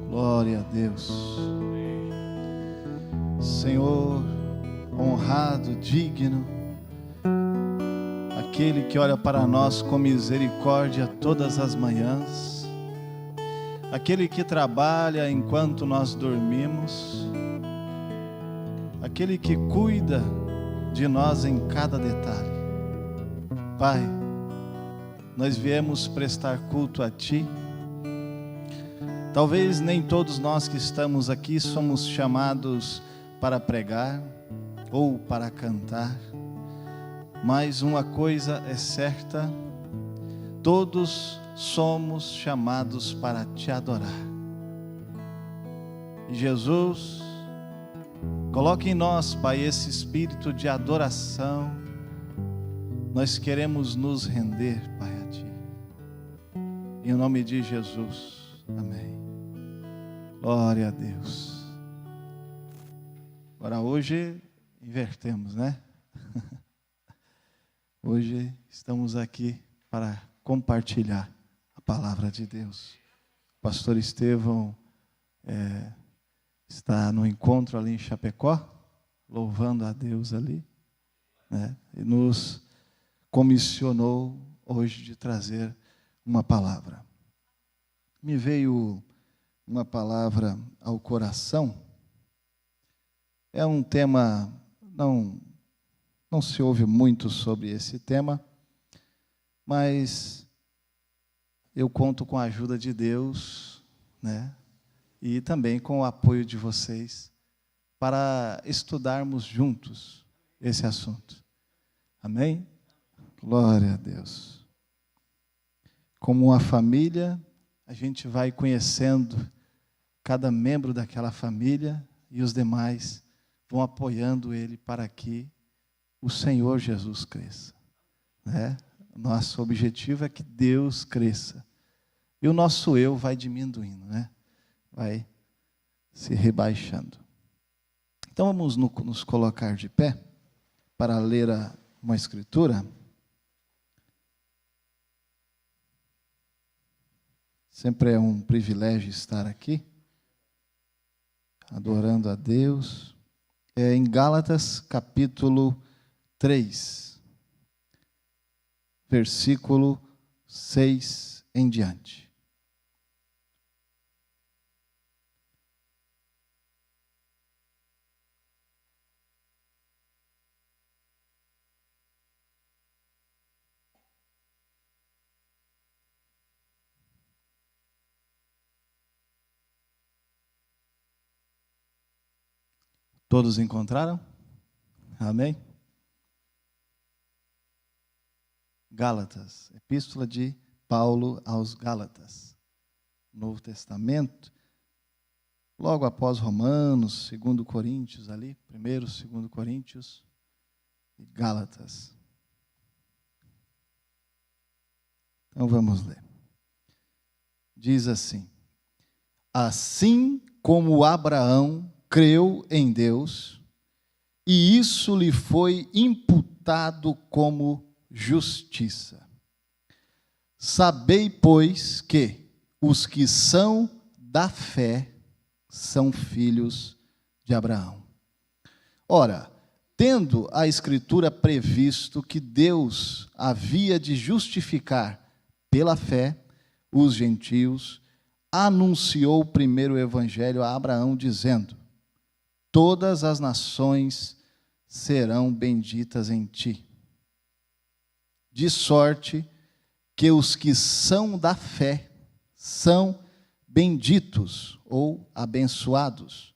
Glória a Deus. Senhor, honrado, digno, aquele que olha para nós com misericórdia todas as manhãs, aquele que trabalha enquanto nós dormimos, aquele que cuida de nós em cada detalhe. Pai, nós viemos prestar culto a Ti. Talvez nem todos nós que estamos aqui somos chamados para pregar ou para cantar, mas uma coisa é certa: todos somos chamados para Te adorar. E Jesus, coloque em nós, Pai, esse espírito de adoração. Nós queremos nos render, Pai, a Ti. Em nome de Jesus, amém. Glória a Deus. Agora hoje invertemos, né? Hoje estamos aqui para compartilhar a palavra de Deus. O pastor Estevão está no encontro ali em Chapecó, louvando a Deus ali, né? E nos comissionou hoje de trazer uma palavra. Me veio uma palavra ao coração. É um tema, não se ouve muito sobre esse tema, mas eu conto com a ajuda de Deus, né? E também com o apoio de vocês para estudarmos juntos esse assunto. Amém? Glória a Deus. Como uma família, a gente vai conhecendo cada membro daquela família e os demais vão apoiando ele para que o Senhor Jesus cresça, né? Nosso objetivo é que Deus cresça e o nosso eu vai diminuindo, né? Vai se rebaixando. Então vamos nos colocar de pé para ler uma escritura. Sempre é um privilégio estar aqui, adorando a Deus. É em Gálatas, capítulo 3, versículo 6 em diante. Todos encontraram? Amém? Gálatas, epístola de Paulo aos Gálatas, Novo Testamento, logo após Romanos, 2 Coríntios ali, 1º, 2 Coríntios e Gálatas. Então vamos ler. Diz assim: assim como Abraão creu em Deus, e isso lhe foi imputado como justiça. Sabei, pois, que os que são da fé são filhos de Abraão. Ora, tendo a Escritura previsto que Deus havia de justificar pela fé os gentios, anunciou primeiro o evangelho a Abraão, dizendo: todas as nações serão benditas em ti. De sorte que os que são da fé são benditos ou abençoados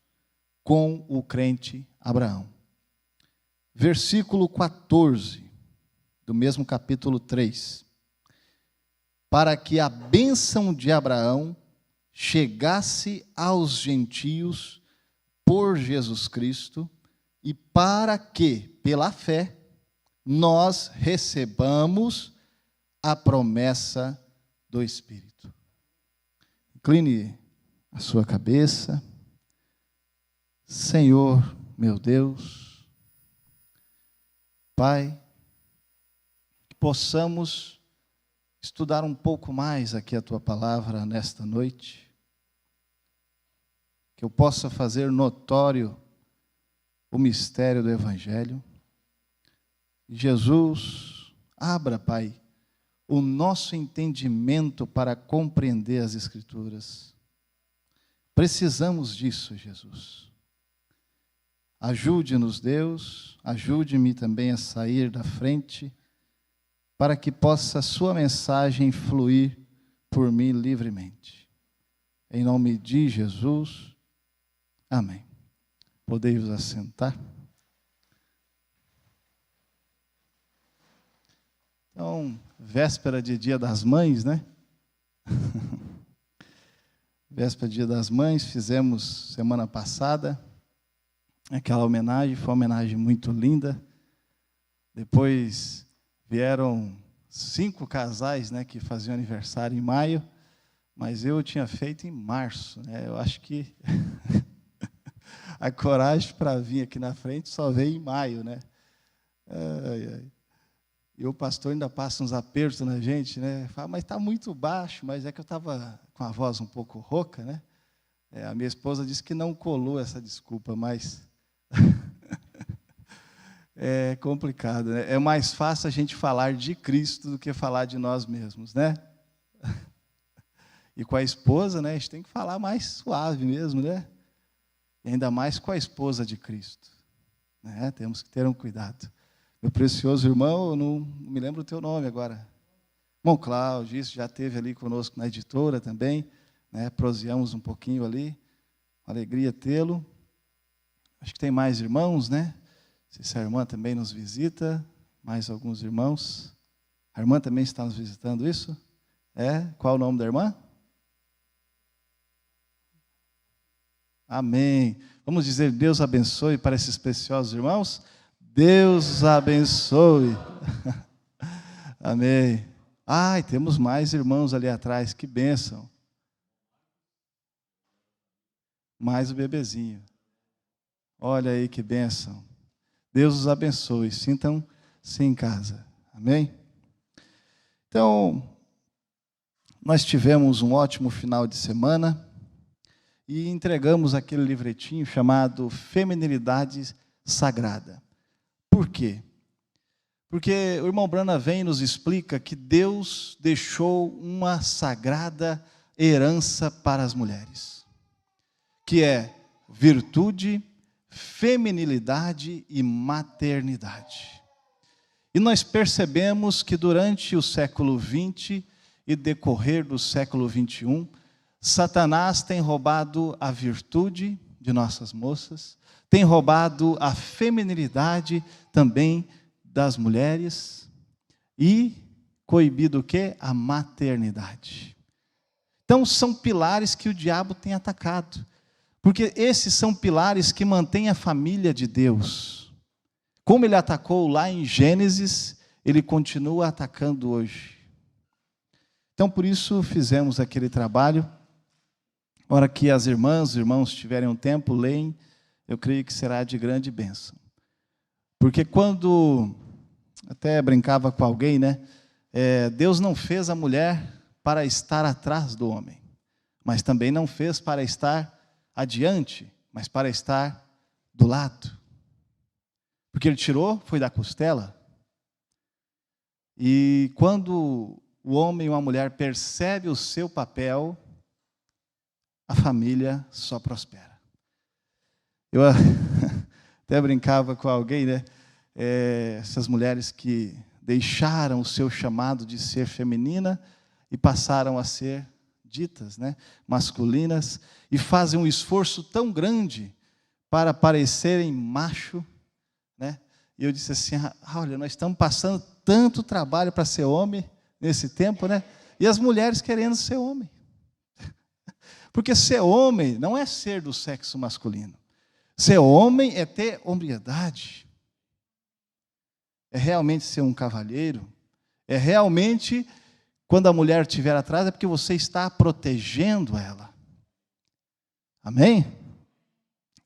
com o crente Abraão. Versículo 14, do mesmo capítulo 3. Para que a bênção de Abraão chegasse aos gentios por Jesus Cristo, e para que, pela fé, nós recebamos a promessa do Espírito. Incline a sua cabeça. Senhor, meu Deus, Pai, que possamos estudar um pouco mais aqui a Tua palavra nesta noite. que eu possa fazer notório o mistério do Evangelho. Jesus, abra, Pai, o nosso entendimento para compreender as Escrituras. Precisamos disso, Jesus. Ajude-nos, Deus, ajude-me também a sair da frente, para que possa a sua mensagem fluir por mim livremente. Em nome de Jesus, amém. Podeis vos assentar. Então, véspera de Dia das Mães, né? Véspera de Dia das Mães, fizemos semana passada aquela homenagem, foi uma homenagem muito linda. Depois vieram 5 casais, né, que faziam aniversário em maio, mas eu tinha feito em março, né? Eu acho que a coragem para vir aqui na frente só veio em maio, né? Ai, ai. E o pastor ainda passa uns apertos na gente, né? Fala, mas está muito baixo, mas é que eu estava com a voz um pouco rouca, né? A minha esposa disse que não colou essa desculpa, mas é complicado, né? É mais fácil a gente falar de Cristo do que falar de nós mesmos, né? E com a esposa, né, a gente tem que falar mais suave mesmo, né? E ainda mais com a esposa de Cristo, né? Temos que ter um cuidado. Meu precioso irmão, eu não me lembro o teu nome agora. Irmão Cláudio, isso já esteve ali conosco na editora também, né? Proseamos um pouquinho ali. Uma alegria tê-lo. Acho que tem mais irmãos, né? Se a irmã também nos visita, mais alguns irmãos. A irmã também está nos visitando, isso? Qual o nome da irmã? Amém. Vamos dizer, Deus abençoe para esses preciosos irmãos? Deus abençoe. Amém. Ai, temos mais irmãos ali atrás, que bênção. Mais o bebezinho. Olha aí que bênção. Deus os abençoe. Sintam-se em casa. Amém? Então, nós tivemos um ótimo final de semana e entregamos aquele livretinho chamado Feminilidade Sagrada. Por quê? Porque o irmão Brana vem e nos explica que Deus deixou uma sagrada herança para as mulheres, que é virtude, feminilidade e maternidade. E nós percebemos que durante o século XX e decorrer do século XXI, Satanás tem roubado a virtude de nossas moças, tem roubado a feminilidade também das mulheres e coibido o quê? A maternidade. Então são pilares que o diabo tem atacado, porque esses são pilares que mantêm a família de Deus. Como ele atacou lá em Gênesis, ele continua atacando hoje. Então por isso fizemos aquele trabalho. Hora que as irmãs, os irmãos tiverem um tempo, leem, eu creio que será de grande bênção. Porque quando, até brincava com alguém, né? Deus não fez a mulher para estar atrás do homem, mas também não fez para estar adiante, mas para estar do lado. Porque ele tirou, foi da costela. E quando o homem ou a mulher percebe o seu papel, a família só prospera. Eu até brincava com alguém, né? Essas mulheres que deixaram o seu chamado de ser feminina e passaram a ser ditas, né, masculinas, e fazem um esforço tão grande para parecerem macho, né? E eu disse assim, olha, nós estamos passando tanto trabalho para ser homem nesse tempo, né? E as mulheres querendo ser homem. Porque ser homem não é ser do sexo masculino. Ser homem é ter hombridade. É realmente ser um cavalheiro. É realmente, quando a mulher estiver atrás, é porque você está protegendo ela. Amém?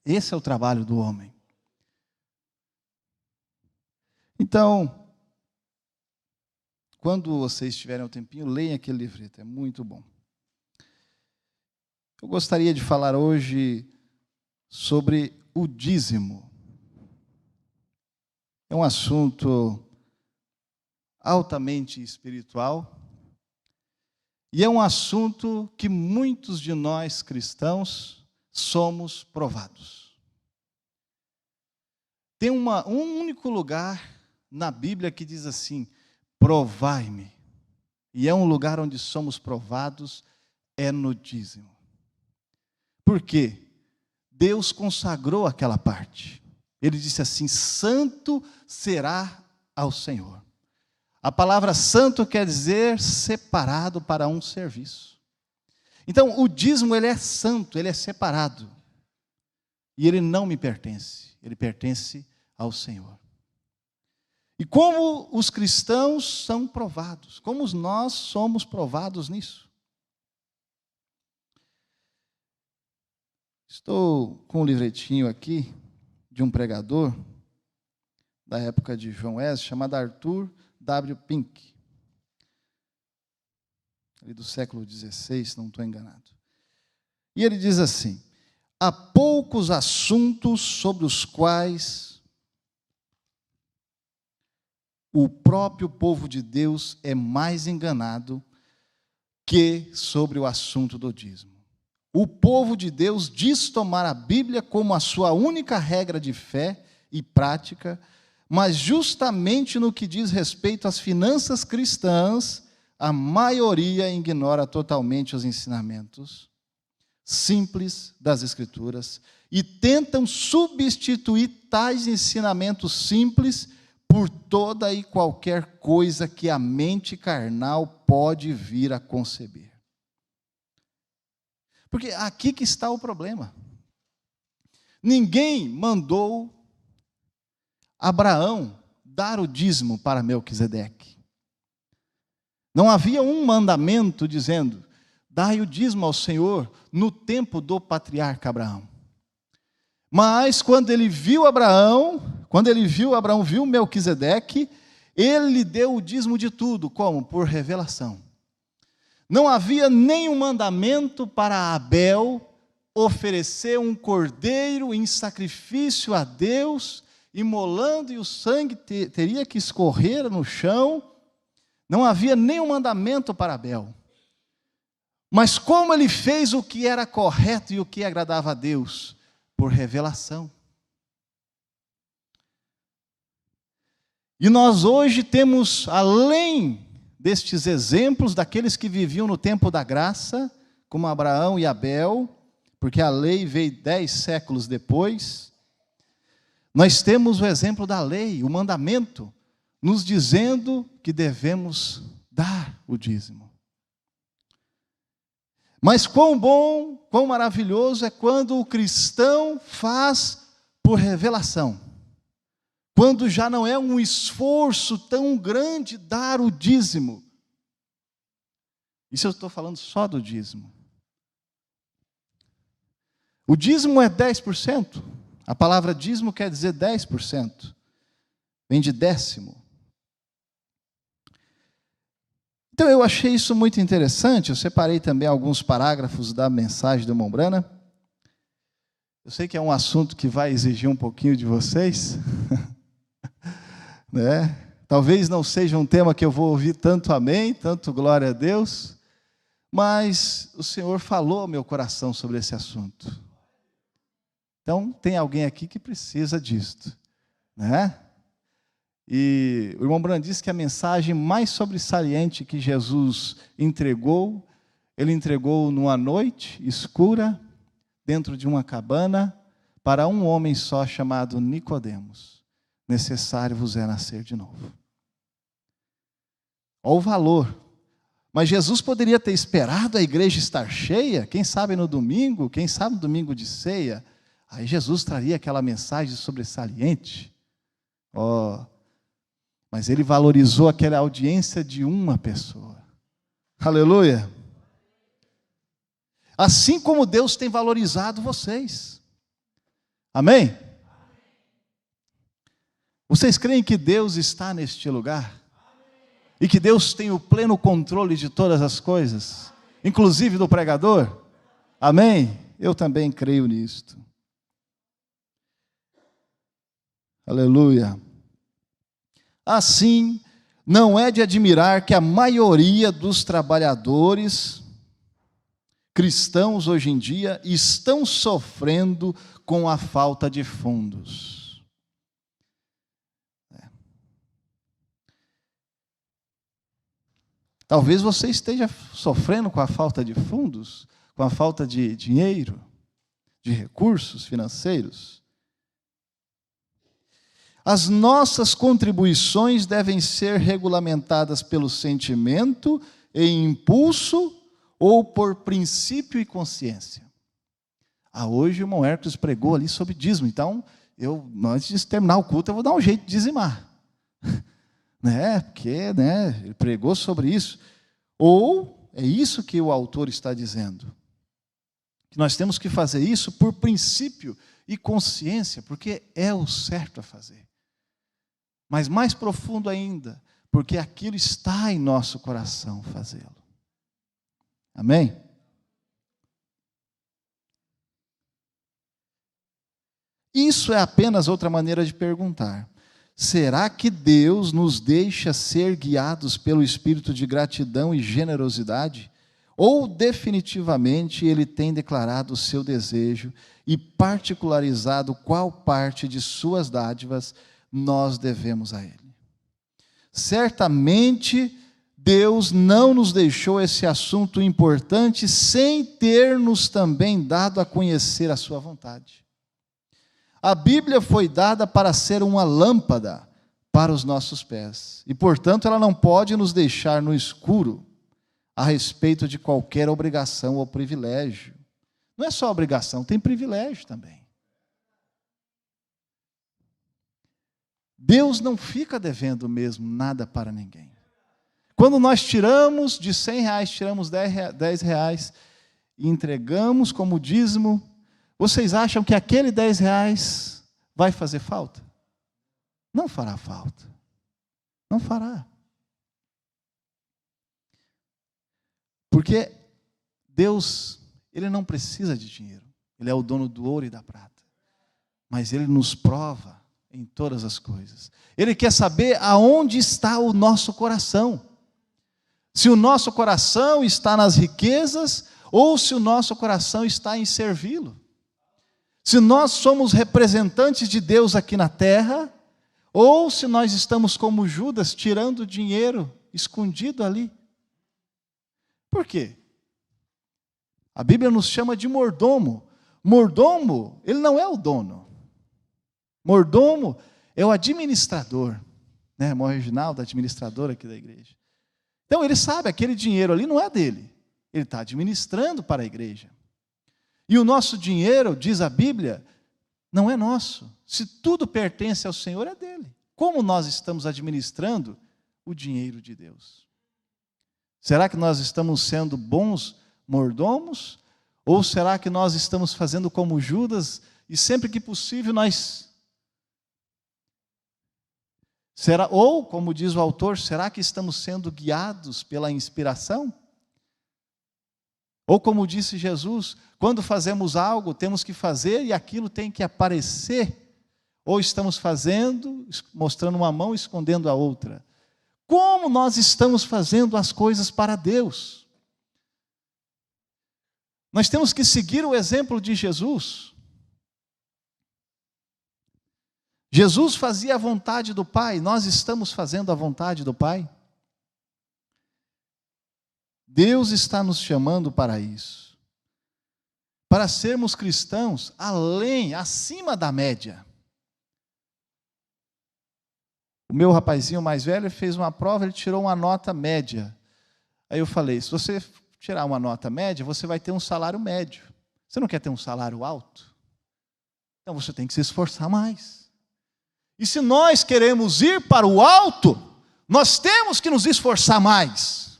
Esse é o trabalho do homem. Então, quando vocês tiverem um tempinho, leiam aquele livreto, é muito bom. Eu gostaria de falar hoje sobre o dízimo. É um assunto altamente espiritual e é um assunto que muitos de nós cristãos somos provados. Tem um único lugar na Bíblia que diz assim: provai-me. E é um lugar onde somos provados, é no dízimo. Por quê? Deus consagrou aquela parte. Ele disse assim: santo será ao Senhor. A palavra santo quer dizer separado para um serviço. Então, o dízimo, ele é santo, ele é separado. E ele não me pertence, ele pertence ao Senhor. E como os cristãos são provados, como nós somos provados nisso? Estou com um livretinho aqui de um pregador da época de João Wesley, chamado Arthur W. Pink, ali do século XVI, se não estou enganado. E ele diz assim: há poucos assuntos sobre os quais o próprio povo de Deus é mais enganado que sobre o assunto do dízimo. O povo de Deus diz tomar a Bíblia como a sua única regra de fé e prática, mas justamente no que diz respeito às finanças cristãs, a maioria ignora totalmente os ensinamentos simples das Escrituras e tentam substituir tais ensinamentos simples por toda e qualquer coisa que a mente carnal pode vir a conceber. Porque aqui que está o problema. Ninguém mandou Abraão dar o dízimo para Melquisedeque. Não havia um mandamento dizendo: dai o dízimo ao Senhor no tempo do patriarca Abraão. Mas quando ele viu Abraão, viu Melquisedeque, ele lhe deu o dízimo de tudo. Como? Por revelação. Não havia nenhum mandamento para Abel oferecer um cordeiro em sacrifício a Deus, imolando, e o sangue teria que escorrer no chão. Não havia nenhum mandamento para Abel. Mas como ele fez o que era correto e o que agradava a Deus? Por revelação. E nós hoje temos, além destes exemplos daqueles que viviam no tempo da graça, como Abraão e Abel, porque a lei veio 10 séculos depois, nós temos o exemplo da lei, o mandamento, nos dizendo que devemos dar o dízimo. Mas quão bom, quão maravilhoso é quando o cristão faz por revelação. Quando já não é um esforço tão grande dar o dízimo. Isso eu estou falando só do dízimo. O dízimo é 10%. A palavra dízimo quer dizer 10%. Vem de décimo. Então eu achei isso muito interessante. Eu separei também alguns parágrafos da mensagem do irmão Branham. Eu sei que é um assunto que vai exigir um pouquinho de vocês. Né? Talvez não seja um tema que eu vou ouvir tanto amém, tanto glória a Deus, mas o Senhor falou ao meu coração sobre esse assunto. Então, tem alguém aqui que precisa disto, né? E o irmão Branham disse que a mensagem mais sobressalente que Jesus entregou, ele entregou numa noite escura, dentro de uma cabana, para um homem só chamado Nicodemos. Necessário vos é nascer de novo. Olha o valor. Mas Jesus poderia ter esperado a igreja estar cheia, quem sabe no domingo, quem sabe no domingo de ceia. Aí Jesus traria aquela mensagem sobressalente. Mas ele valorizou aquela audiência de uma pessoa. Aleluia. Assim como Deus tem valorizado vocês. Amém? Vocês creem que Deus está neste lugar? E que Deus tem o pleno controle de todas as coisas? Inclusive do pregador? Amém? Eu também creio nisto. Aleluia. Assim, não é de admirar que a maioria dos trabalhadores cristãos hoje em dia estão sofrendo com a falta de fundos. Talvez você esteja sofrendo com a falta de fundos, com a falta de dinheiro, de recursos financeiros. As nossas contribuições devem ser regulamentadas pelo sentimento e impulso ou por princípio e consciência. Hoje o irmão Hércules pregou ali sobre dízimo, então, antes de terminar o culto, eu vou dar um jeito de dizimar. Porque ele pregou sobre isso. Ou, é isso que o autor está dizendo, que nós temos que fazer isso por princípio e consciência, porque é o certo a fazer. Mas mais profundo ainda, porque aquilo está em nosso coração fazê-lo. Amém? Isso é apenas outra maneira de perguntar. Será que Deus nos deixa ser guiados pelo espírito de gratidão e generosidade? Ou definitivamente Ele tem declarado o seu desejo e particularizado qual parte de suas dádivas nós devemos a Ele? Certamente Deus não nos deixou esse assunto importante sem ter nos também dado a conhecer a sua vontade. A Bíblia foi dada para ser uma lâmpada para os nossos pés. E, portanto, ela não pode nos deixar no escuro a respeito de qualquer obrigação ou privilégio. Não é só obrigação, tem privilégio também. Deus não fica devendo mesmo nada para ninguém. Quando nós tiramos de R$100, tiramos R$10 e entregamos como dízimo, vocês acham que aquele R$10 vai fazer falta? Não fará falta. Não fará. Porque Deus, Ele não precisa de dinheiro. Ele é o dono do ouro e da prata. Mas Ele nos prova em todas as coisas. Ele quer saber aonde está o nosso coração. Se o nosso coração está nas riquezas ou se o nosso coração está em servi-lo. Se nós somos representantes de Deus aqui na terra, ou se nós estamos como Judas, tirando dinheiro escondido ali. Por quê? A Bíblia nos chama de mordomo. Mordomo, ele não é o dono. Mordomo é o administrador. Né? O Reginaldo, administrador aqui da igreja. Então ele sabe, aquele dinheiro ali não é dele. Ele está administrando para a igreja. E o nosso dinheiro, diz a Bíblia, não é nosso. Se tudo pertence ao Senhor, é dele. Como nós estamos administrando o dinheiro de Deus? Será que nós estamos sendo bons mordomos? Ou será que nós estamos fazendo como Judas e sempre que possível nós... Ou, como diz o autor, será que estamos sendo guiados pela inspiração? Ou como disse Jesus, quando fazemos algo, temos que fazer e aquilo tem que aparecer. Ou estamos fazendo, mostrando uma mão e escondendo a outra. Como nós estamos fazendo as coisas para Deus? Nós temos que seguir o exemplo de Jesus. Jesus fazia a vontade do Pai, nós estamos fazendo a vontade do Pai? Deus está nos chamando para isso. Para sermos cristãos acima da média. O meu rapazinho mais velho fez uma prova, ele tirou uma nota média. Aí eu falei, se você tirar uma nota média, você vai ter um salário médio. Você não quer ter um salário alto? Então você tem que se esforçar mais. E se nós queremos ir para o alto, nós temos que nos esforçar mais.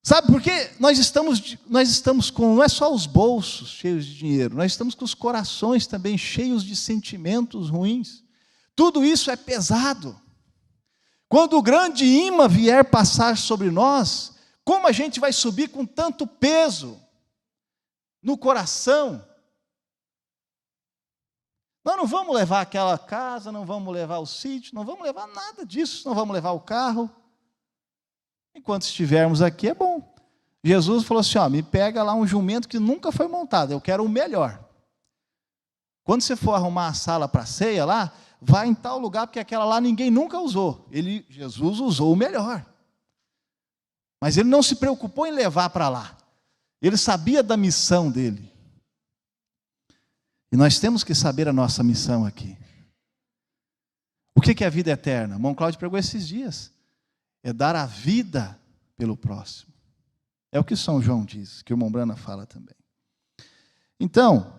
Sabe por quê? Nós estamos com, não é só os bolsos cheios de dinheiro, nós estamos com os corações também cheios de sentimentos ruins. Tudo isso é pesado. Quando o grande imã vier passar sobre nós, como a gente vai subir com tanto peso no coração? Nós não vamos levar aquela casa, não vamos levar o sítio, não vamos levar nada disso, não vamos levar o carro. Enquanto estivermos aqui é bom. Jesus falou assim, me pega lá um jumento que nunca foi montado, eu quero o melhor. Quando você for arrumar a sala para ceia lá, vai em tal lugar, porque aquela lá ninguém nunca usou. Jesus usou o melhor. Mas ele não se preocupou em levar para lá. Ele sabia da missão dele. E nós temos que saber a nossa missão aqui. O que é a vida eterna? Irmão Cláudio pregou esses dias. É dar a vida pelo próximo. É o que São João diz, que o irmão Brana fala também. Então,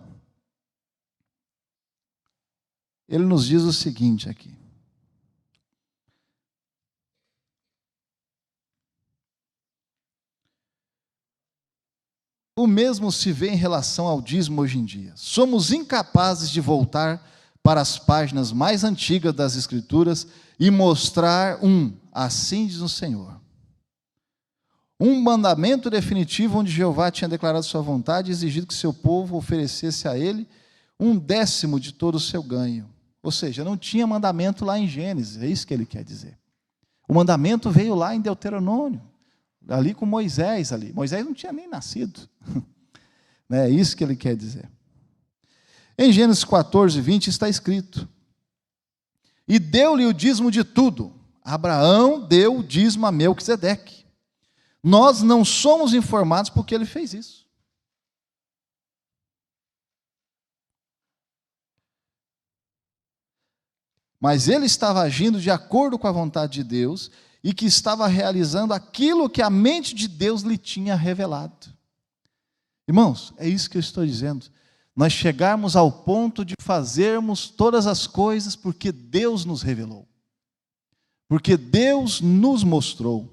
ele nos diz o seguinte aqui. O mesmo se vê em relação ao dízimo hoje em dia. Somos incapazes de voltar para as páginas mais antigas das Escrituras e mostrar assim diz o Senhor. Um mandamento definitivo onde Jeová tinha declarado sua vontade e exigido que seu povo oferecesse a ele 1/10 de todo o seu ganho. Ou seja, não tinha mandamento lá em Gênesis, é isso que ele quer dizer. O mandamento veio lá em Deuteronômio, ali com Moisés ali. Moisés não tinha nem nascido. É isso que ele quer dizer. Em Gênesis 14:20 está escrito: e deu-lhe o dízimo de tudo. Abraão deu o dízimo a Melquisedeque. Nós não somos informados porque ele fez isso. Mas ele estava agindo de acordo com a vontade de Deus e que estava realizando aquilo que a mente de Deus lhe tinha revelado. Irmãos, é isso que eu estou dizendo. Nós chegarmos ao ponto de fazermos todas as coisas porque Deus nos revelou. Porque Deus nos mostrou.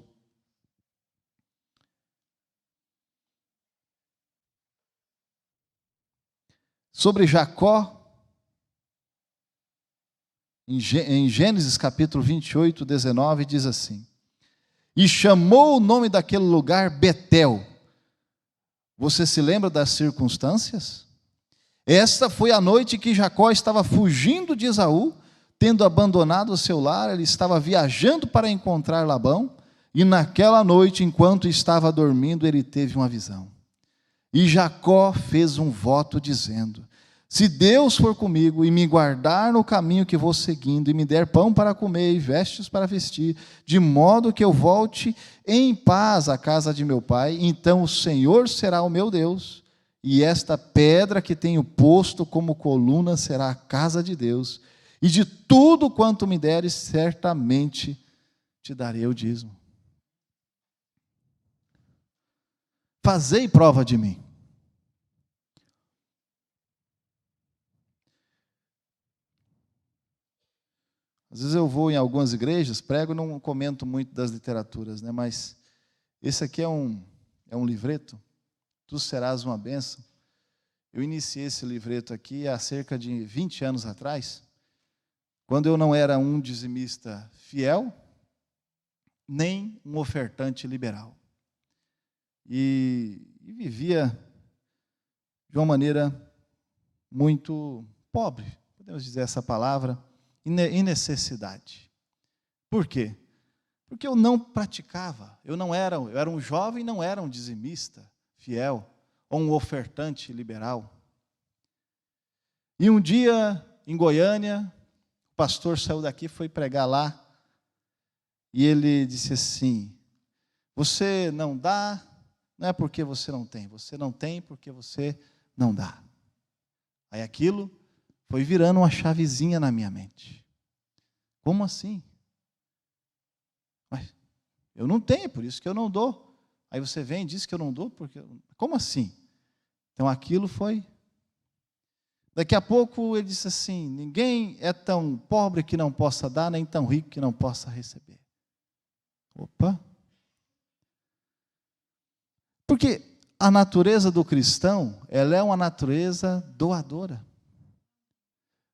Sobre Jacó, em Gênesis capítulo 28, 19, diz assim: e chamou o nome daquele lugar Betel. Você se lembra das circunstâncias? Esta foi a noite que Jacó estava fugindo de Esaú, tendo abandonado o seu lar, ele estava viajando para encontrar Labão, e naquela noite, enquanto estava dormindo, ele teve uma visão. E Jacó fez um voto dizendo: se Deus for comigo e me guardar no caminho que vou seguindo, e me der pão para comer e vestes para vestir, de modo que eu volte em paz à casa de meu pai, então o Senhor será o meu Deus, e esta pedra que tenho posto como coluna será a casa de Deus, e de tudo quanto me deres, certamente te darei o dízimo. Fazei prova de mim. Às vezes eu vou em algumas igrejas, prego, não comento muito das literaturas, né? Mas esse aqui é um livreto, Tu Serás uma Bênção. Eu iniciei esse livreto aqui há cerca de 20 anos atrás, quando eu não era um dizimista fiel, nem um ofertante liberal. E vivia de uma maneira muito pobre, podemos dizer essa palavra, em necessidade. Por quê? Porque eu não praticava, eu era um jovem, não era um dizimista fiel, ou um ofertante liberal. E um dia, em Goiânia, o pastor saiu daqui, foi pregar lá, e ele disse assim: você não dá, não é porque você não tem porque você não dá. Aí aquilo foi virando uma chavezinha na minha mente. Como assim? Mas eu não tenho, por isso que eu não dou. Aí você vem e diz que eu não dou, porque... Como assim? Então aquilo foi... Daqui a pouco ele disse assim: ninguém é tão pobre que não possa dar, nem tão rico que não possa receber. Opa! Porque a natureza do cristão, ela é uma natureza doadora.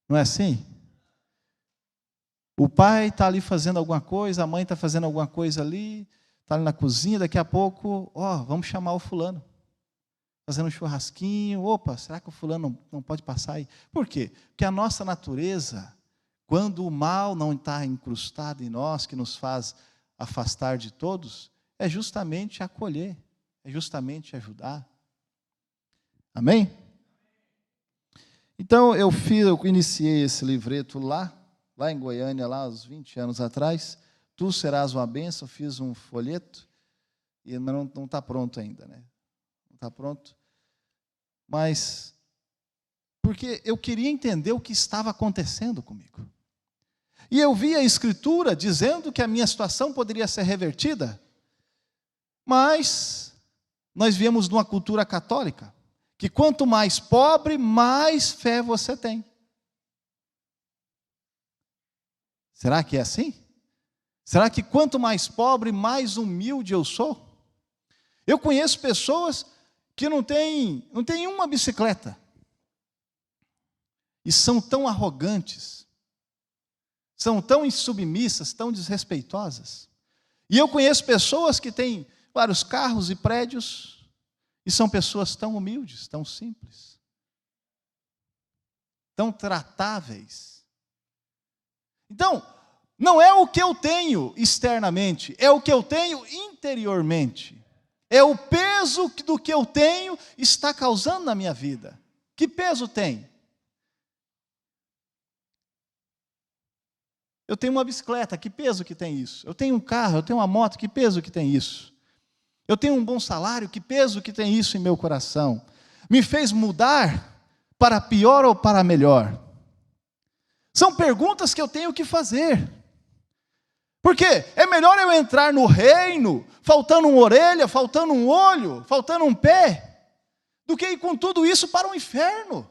Não é assim? O pai está ali fazendo alguma coisa, a mãe está fazendo alguma coisa ali, está ali na cozinha, daqui a pouco, vamos chamar o fulano. fazendo um churrasquinho. Opa, será que o fulano não pode passar aí? Por quê? Porque a nossa natureza, quando o mal não está incrustado em nós, que nos faz afastar de todos, é justamente acolher, é justamente ajudar. Amém? Então, eu iniciei esse livreto lá em Goiânia, lá uns 20 anos atrás. Tu serás uma bênção, fiz um folheto, mas não está pronto ainda, né? Não está pronto. Mas, porque eu queria entender o que estava acontecendo comigo. E eu vi a Escritura dizendo que a minha situação poderia ser revertida, mas nós viemos numa cultura católica, que quanto mais pobre, mais fé você tem. Será que é assim? Será que quanto mais pobre, mais humilde eu sou? Eu conheço pessoas que não têm uma bicicleta, e são tão arrogantes, são tão insubmissas, tão desrespeitosas. E eu conheço pessoas que têm vários carros e prédios, e são pessoas tão humildes, tão simples, tão tratáveis. Então, não é o que eu tenho externamente, é o que eu tenho interiormente. É o peso do que eu tenho está causando na minha vida. Que peso tem? Eu tenho uma bicicleta, que peso que tem isso? Eu tenho um carro, eu tenho uma moto, que peso que tem isso? Eu tenho um bom salário, que peso que tem isso em meu coração? Me fez mudar para pior ou para melhor? São perguntas que eu tenho que fazer. Porque é melhor eu entrar no reino, faltando uma orelha, faltando um olho, faltando um pé, do que ir com tudo isso para o inferno.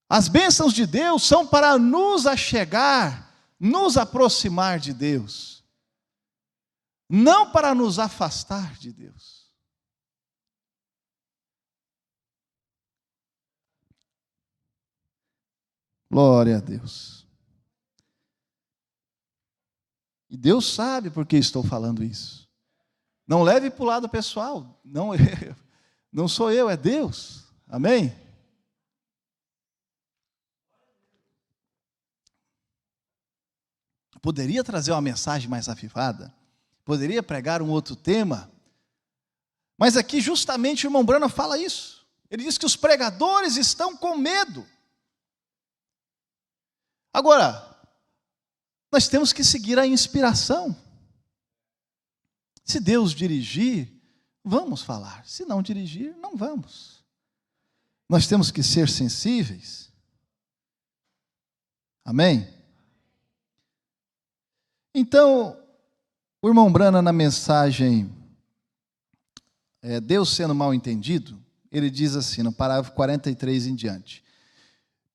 As bênçãos de Deus são para nos achegar, nos aproximar de Deus, não para nos afastar de Deus. Glória a Deus. E Deus sabe por que estou falando isso. Não leve para o lado pessoal. Não sou eu, é Deus. Amém? Poderia trazer uma mensagem mais avivada. Poderia pregar um outro tema. Mas aqui justamente o irmão Branham fala isso. Ele diz que os pregadores estão com medo. Agora, nós temos que seguir a inspiração. Se Deus dirigir, vamos falar. Se não dirigir, não vamos. Nós temos que ser sensíveis. Amém? Então, o irmão Branham, na mensagem Deus sendo mal entendido, ele diz assim, no parágrafo 43 em diante.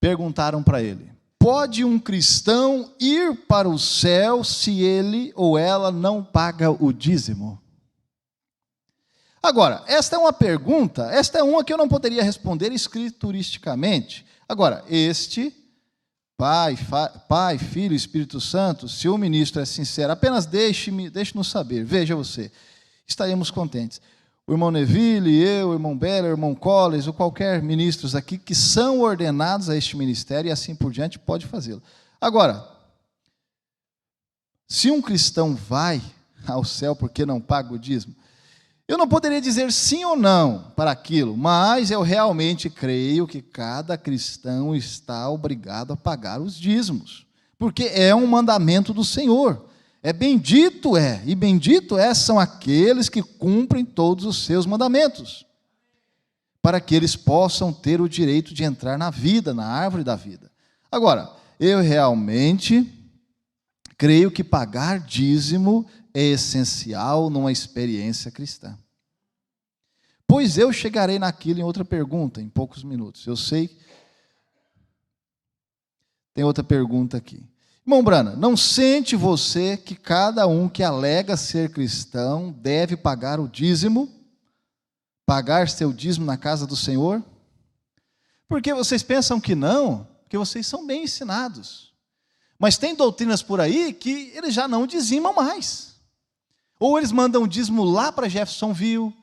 Perguntaram para ele: pode um cristão ir para o céu se ele ou ela não paga o dízimo? Agora, esta é uma pergunta, esta é uma que eu não poderia responder escrituristicamente. Agora, Pai, Filho e Espírito Santo, se o ministro é sincero, apenas deixe-nos saber, veja você, estaremos contentes. O irmão Neville, eu, o irmão Beller, o irmão Collins, ou qualquer ministros aqui que são ordenados a este ministério e assim por diante, pode fazê-lo. Agora, se um cristão vai ao céu porque não paga o dízimo, eu não poderia dizer sim ou não para aquilo, mas eu realmente creio que cada cristão está obrigado a pagar os dízimos, porque é um mandamento do Senhor. E bendito são aqueles que cumprem todos os seus mandamentos, para que eles possam ter o direito de entrar na vida, na árvore da vida. Agora, eu realmente creio que pagar dízimo é essencial numa experiência cristã. Pois eu chegarei naquilo em outra pergunta, em poucos minutos. Eu sei. Tem outra pergunta aqui. Irmão Branham, não sente você que cada um que alega ser cristão deve pagar o dízimo? Pagar seu dízimo na casa do Senhor? Porque vocês pensam que não? Porque vocês são bem ensinados. Mas tem doutrinas por aí que eles já não dizimam mais. Ou eles mandam dízimo lá para Jeffersonville,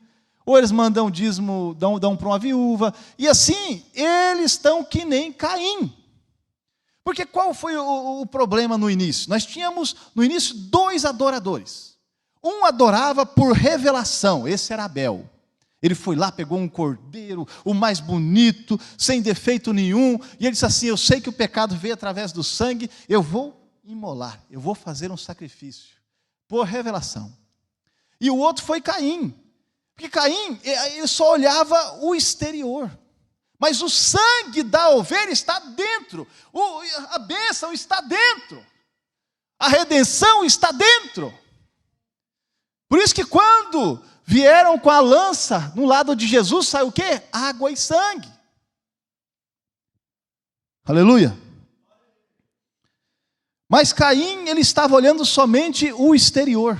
ou eles mandam dízimo, dão para uma viúva. E assim, eles estão que nem Caim. Porque qual foi o problema no início? Nós tínhamos, no início, 2 adoradores. Um adorava por revelação, esse era Abel. Ele foi lá, pegou um cordeiro, o mais bonito, sem defeito nenhum, e ele disse assim: eu sei que o pecado veio através do sangue, eu vou imolar, eu vou fazer um sacrifício, por revelação. E o outro foi Caim, porque Caim, ele só olhava o exterior, mas o sangue da ovelha está dentro, a bênção está dentro, a redenção está dentro. Por isso que quando vieram com a lança no lado de Jesus, saiu o quê? Água e sangue. Aleluia. Mas Caim, ele estava olhando somente o exterior.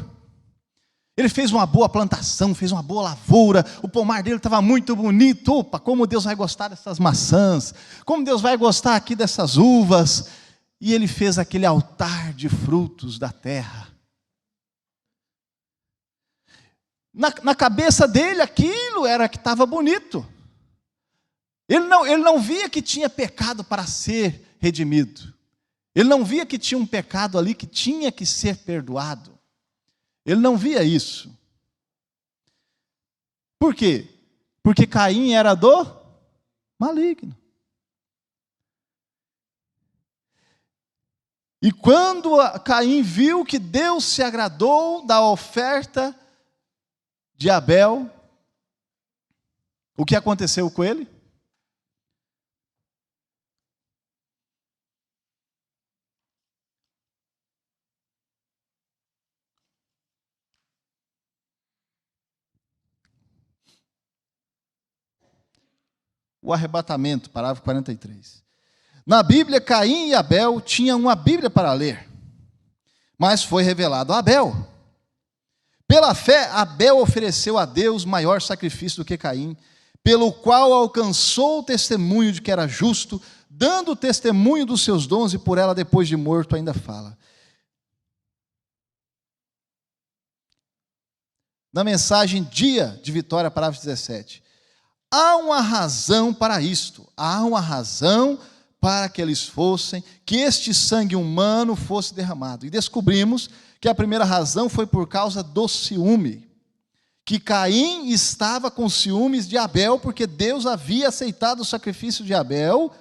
Ele fez uma boa plantação, fez uma boa lavoura, o pomar dele estava muito bonito. Opa, como Deus vai gostar dessas maçãs, como Deus vai gostar aqui dessas uvas. E ele fez aquele altar de frutos da terra. Na cabeça dele, aquilo era que estava bonito. Ele não via que tinha pecado para ser redimido. Ele não via que tinha um pecado ali que tinha que ser perdoado. Ele não via isso. Por quê? Porque Caim era do maligno. E quando Caim viu que Deus se agradou da oferta de Abel, o que aconteceu com ele? O arrebatamento, parágrafo 43. Na Bíblia, Caim e Abel tinham uma Bíblia para ler, mas foi revelado a Abel. Pela fé, Abel ofereceu a Deus maior sacrifício do que Caim, pelo qual alcançou o testemunho de que era justo, dando testemunho dos seus dons, e por ela, depois de morto, ainda fala. Na mensagem Dia de Vitória, parágrafo 17. Há uma razão para isto, há uma razão para que que este sangue humano fosse derramado. E descobrimos que a primeira razão foi por causa do ciúme, que Caim estava com ciúmes de Abel, porque Deus havia aceitado o sacrifício de Abel.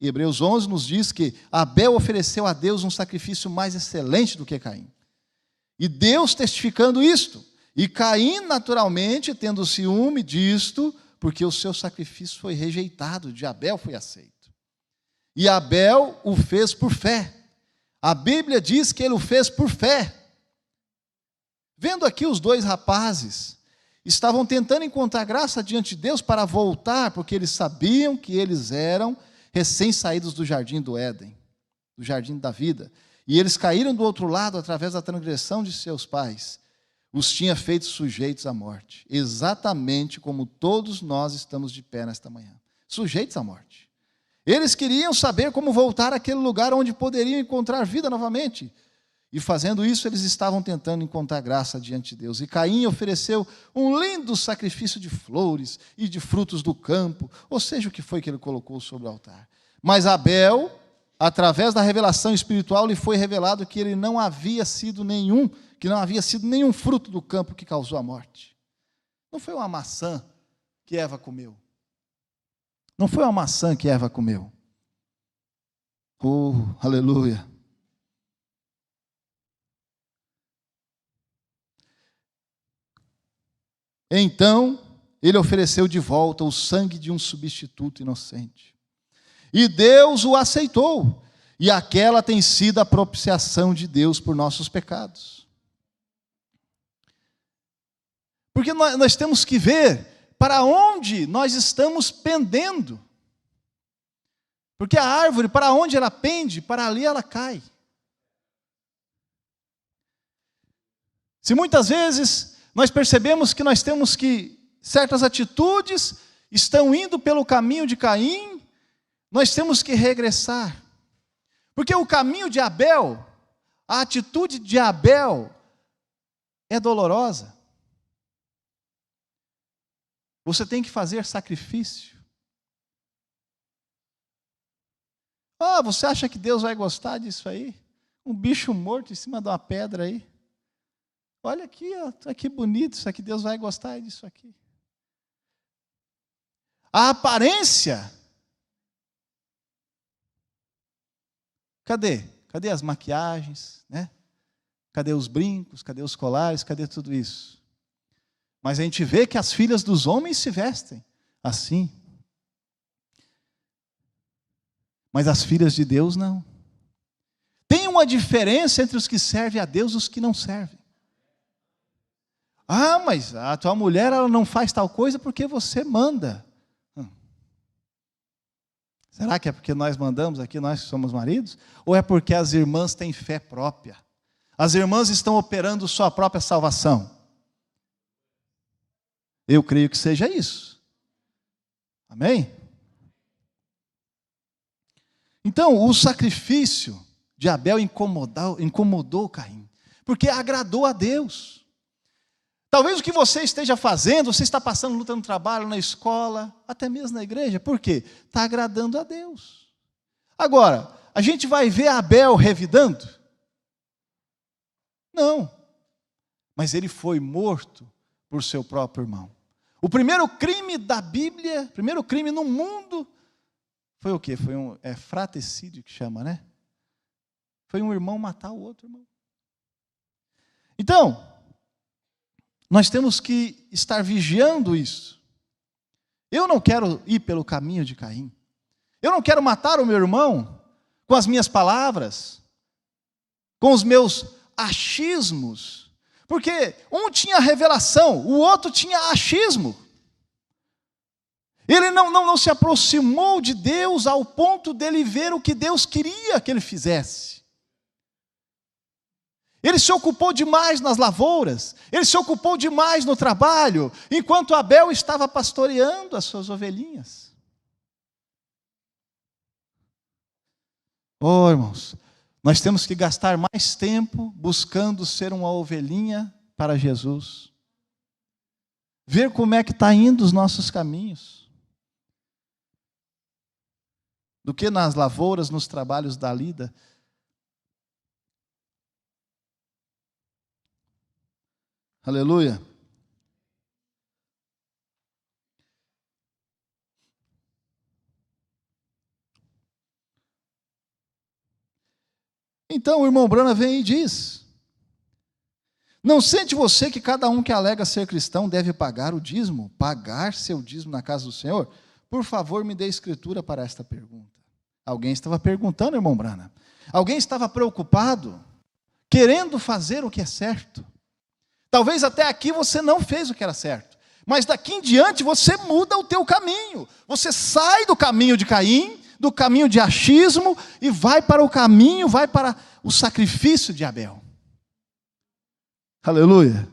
Hebreus 11 nos diz que Abel ofereceu a Deus um sacrifício mais excelente do que Caim. E Deus testificando isto, e Caim naturalmente tendo ciúme disto, porque o seu sacrifício foi rejeitado, de Abel foi aceito. E Abel o fez por fé. A Bíblia diz que ele o fez por fé. Vendo aqui os 2 rapazes, estavam tentando encontrar graça diante de Deus para voltar, porque eles sabiam que eles eram recém-saídos do jardim do Éden, do jardim da vida. E eles caíram do outro lado através da transgressão de seus pais. Os tinha feito sujeitos à morte, exatamente como todos nós estamos de pé nesta manhã, sujeitos à morte. Eles queriam saber como voltar àquele lugar onde poderiam encontrar vida novamente, e fazendo isso eles estavam tentando encontrar graça diante de Deus. E Caim ofereceu um lindo sacrifício de flores e de frutos do campo, ou seja, o que foi que ele colocou sobre o altar. Mas Abel, através da revelação espiritual, lhe foi revelado que ele não havia sido nenhum fruto do campo que causou a morte. Não foi uma maçã que Eva comeu. Não foi uma maçã que Eva comeu. Oh, aleluia. Então, ele ofereceu de volta o sangue de um substituto inocente. E Deus o aceitou. E aquela tem sido a propiciação de Deus por nossos pecados. Porque nós temos que ver para onde nós estamos pendendo. Porque a árvore, para onde ela pende, para ali ela cai. Se muitas vezes nós percebemos que nós temos que, certas atitudes estão indo pelo caminho de Caim, nós temos que regressar. Porque o caminho de Abel, a atitude de Abel, é dolorosa. Você tem que fazer sacrifício. Você acha que Deus vai gostar disso aí? Um bicho morto em cima de uma pedra aí. Olha aqui, que bonito isso aqui, Deus vai gostar disso aqui. A aparência. Cadê? Cadê as maquiagens, né? Cadê os brincos? Cadê os colares? Cadê tudo isso? Mas a gente vê que as filhas dos homens se vestem assim. Mas as filhas de Deus não. Tem uma diferença entre os que servem a Deus e os que não servem. Mas a tua mulher ela não faz tal coisa porque você manda. Será que é porque nós mandamos aqui, nós que somos maridos? Ou é porque as irmãs têm fé própria? As irmãs estão operando sua própria salvação? Eu creio que seja isso. Amém? Então, o sacrifício de Abel incomodou Caim, porque agradou a Deus. Talvez o que você esteja fazendo, você está passando luta no trabalho, na escola, até mesmo na igreja, por quê? Está agradando a Deus. Agora, a gente vai ver Abel revidando? Não. Mas ele foi morto por seu próprio irmão. O primeiro crime da Bíblia, o primeiro crime no mundo, foi o quê? Foi fratricídio que chama, né? Foi um irmão matar o outro irmão. Então, nós temos que estar vigiando isso. Eu não quero ir pelo caminho de Caim. Eu não quero matar o meu irmão com as minhas palavras, com os meus achismos. Porque um tinha revelação, o outro tinha achismo. Ele não se aproximou de Deus ao ponto dele ver o que Deus queria que ele fizesse. Ele se ocupou demais nas lavouras, ele se ocupou demais no trabalho, enquanto Abel estava pastoreando as suas ovelhinhas. Irmãos, nós temos que gastar mais tempo buscando ser uma ovelhinha para Jesus. Ver como é que está indo os nossos caminhos. Do que nas lavouras, nos trabalhos da lida. Aleluia. Então o irmão Brana vem e diz: não sente você que cada um que alega ser cristão deve pagar o dízimo? Pagar seu dízimo na casa do Senhor? Por favor, me dê escritura para esta pergunta. Alguém estava perguntando, irmão Brana. Alguém estava preocupado, querendo fazer o que é certo. Talvez até aqui você não fez o que era certo, mas daqui em diante você muda o teu caminho. Você sai do caminho de Caim, do caminho de achismo, e vai para o sacrifício de Abel. Aleluia.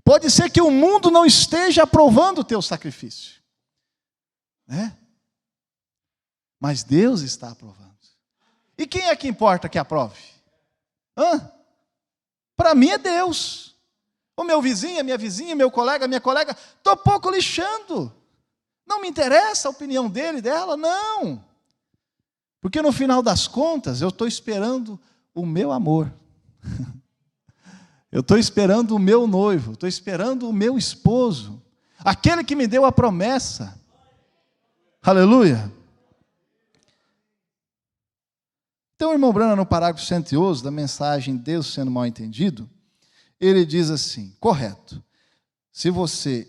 Pode ser que o mundo não esteja aprovando o teu sacrifício, né? Mas Deus está aprovando. E quem é que importa que aprove? Para mim é Deus. O meu vizinho, a minha vizinha, meu colega, minha colega, estou pouco lixando. Não me interessa a opinião dele, dela, não. Porque no final das contas, eu estou esperando o meu amor. Eu estou esperando o meu noivo, estou esperando o meu esposo. Aquele que me deu a promessa. Aleluia. Então o irmão Brana, no parágrafo 111 da mensagem Deus sendo mal entendido, ele diz assim: correto.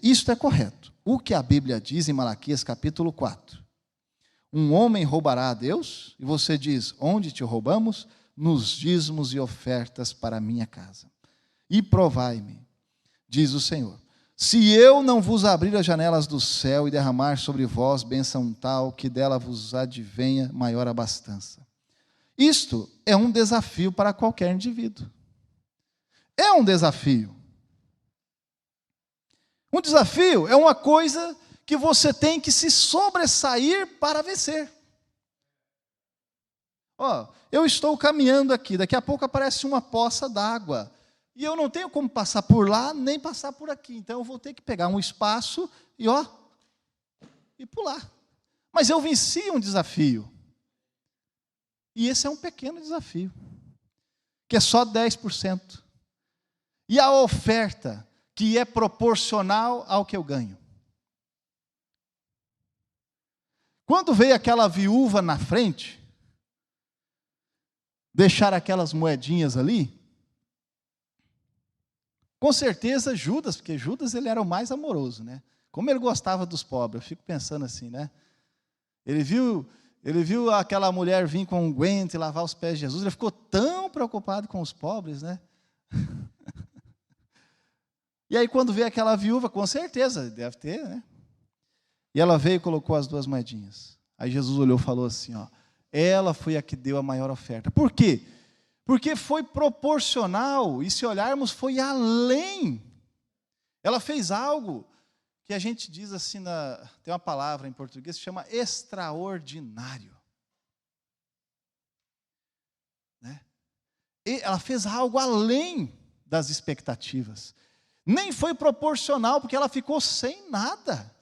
Isto é correto. O que a Bíblia diz em Malaquias capítulo 4. Um homem roubará a Deus? E você diz: onde te roubamos? Nos dízimos e ofertas para a minha casa. E provai-me, diz o Senhor, se eu não vos abrir as janelas do céu e derramar sobre vós bênção tal, que dela vos advenha maior abastança. Isto é um desafio para qualquer indivíduo. É um desafio. Um desafio é uma coisa que você tem que se sobressair para vencer. Eu estou caminhando aqui, daqui a pouco aparece uma poça d'água e eu não tenho como passar por lá, nem passar por aqui. Então eu vou ter que pegar um espaço e pular. Mas eu venci um desafio. E esse é um pequeno desafio, que é só 10%. E a oferta, que é proporcional ao que eu ganho. Quando veio aquela viúva na frente, deixar aquelas moedinhas ali, com certeza Judas, porque Judas ele era o mais amoroso, né? Como ele gostava dos pobres, eu fico pensando assim, né? Ele viu aquela mulher vir com um guento e lavar os pés de Jesus, ele ficou tão preocupado com os pobres, né? E aí quando veio aquela viúva, com certeza, deve ter, né? E ela veio e colocou as 2 moedinhas. Aí Jesus olhou e falou assim, ela foi a que deu a maior oferta. Por quê? Porque foi proporcional, e se olharmos, foi além. Ela fez algo que a gente diz assim, tem uma palavra em português que chama extraordinário. Né? E ela fez algo além das expectativas. Nem foi proporcional, porque ela ficou sem nada.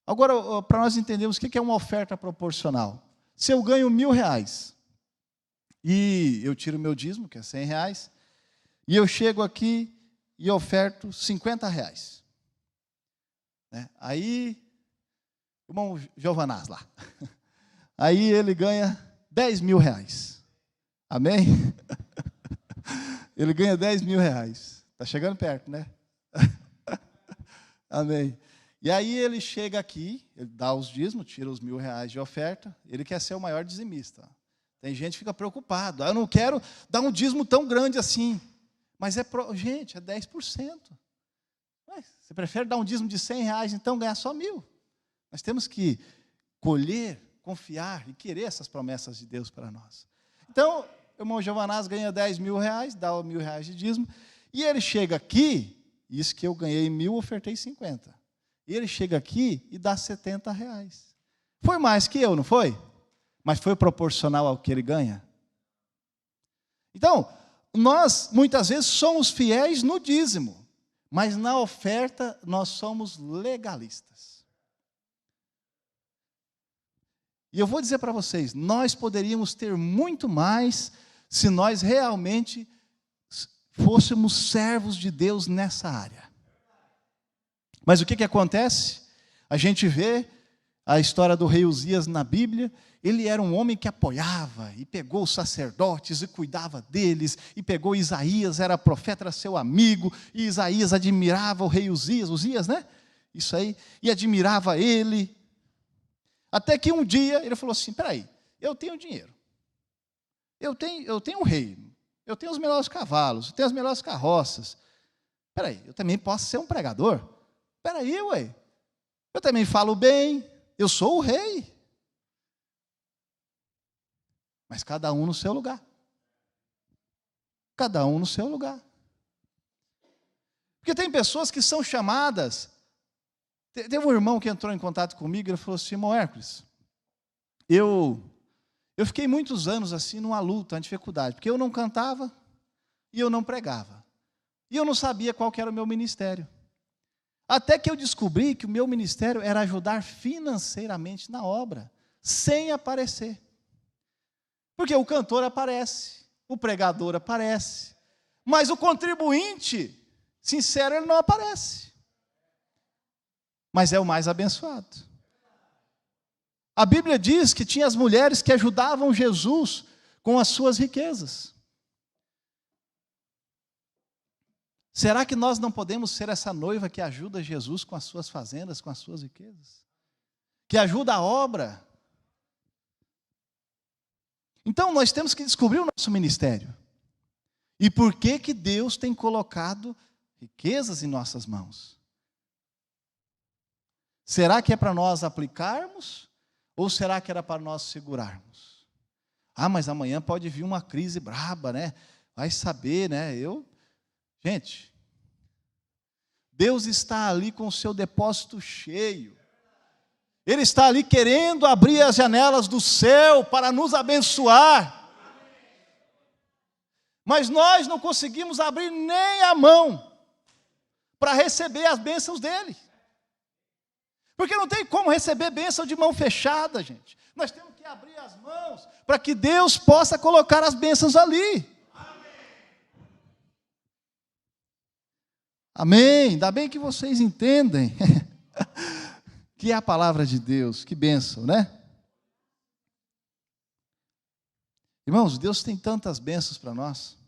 Agora, para nós entendermos o que é uma oferta proporcional. Se eu ganho R$1.000, e eu tiro o meu dízimo, que é R$100, e eu chego aqui e oferto R$50. Né? Aí, o irmão Giovanaz lá, aí ele ganha R$10.000. Amém? Ele ganha R$10.000. Está chegando perto, né? Amém. E aí ele chega aqui, ele dá os dízimos, tira os R$1.000 de oferta, ele quer ser o maior dizimista. Tem gente que fica preocupado, eu não quero dar um dízimo tão grande assim. Mas gente, é 10%. Você prefere dar um dízimo de R$100, então ganhar só 1.000. Nós temos que colher, confiar e querer essas promessas de Deus para nós. Então, o irmão Giovanaz ganha R$10.000, dá R$1.000 de dízimo, e ele chega aqui, isso que eu ganhei 1.000, ofertei 50. E ele chega aqui e dá R$70. Foi mais que eu, não foi? Mas foi proporcional ao que ele ganha. Então, nós muitas vezes somos fiéis no dízimo, mas na oferta nós somos legalistas. E eu vou dizer para vocês, nós poderíamos ter muito mais se nós realmente fôssemos servos de Deus nessa área. Mas o que acontece? A gente vê a história do rei Uzias na Bíblia. Ele era um homem que apoiava, e pegou os sacerdotes, e cuidava deles, e pegou Isaías, era profeta, era seu amigo, e Isaías admirava o rei Uzias, né? Isso aí, e admirava ele. Até que um dia ele falou assim, peraí, eu tenho dinheiro, eu tenho um reino, eu tenho os melhores cavalos, eu tenho as melhores carroças. Peraí, eu também posso ser um pregador? Peraí, eu também falo bem, eu sou o rei. Mas cada um no seu lugar. Cada um no seu lugar. Porque tem pessoas que são chamadas. Teve um irmão que entrou em contato comigo, ele falou assim, irmão Hércules, eu fiquei muitos anos assim numa luta, uma dificuldade, porque eu não cantava e eu não pregava. E eu não sabia qual que era o meu ministério. Até que eu descobri que o meu ministério era ajudar financeiramente na obra, sem aparecer. Porque o cantor aparece, o pregador aparece, mas o contribuinte, sincero, ele não aparece. Mas é o mais abençoado. A Bíblia diz que tinha as mulheres que ajudavam Jesus com as suas riquezas. Será que nós não podemos ser essa noiva que ajuda Jesus com as suas fazendas, com as suas riquezas? Que ajuda a obra? Então, nós temos que descobrir o nosso ministério. E por que Deus tem colocado riquezas em nossas mãos? Será que é para nós aplicarmos? Ou será que era para nós segurarmos? Ah, mas amanhã pode vir uma crise braba, né? Vai saber, né? Gente, Deus está ali com o seu depósito cheio. Ele está ali querendo abrir as janelas do céu para nos abençoar. Mas nós não conseguimos abrir nem a mão para receber as bênçãos dele. Porque não tem como receber bênção de mão fechada, gente. Nós temos que abrir as mãos para que Deus possa colocar as bênçãos ali. Amém. Ainda bem que vocês entendem que é a palavra de Deus. Que bênção, né? Irmãos, Deus tem tantas bênçãos para nós.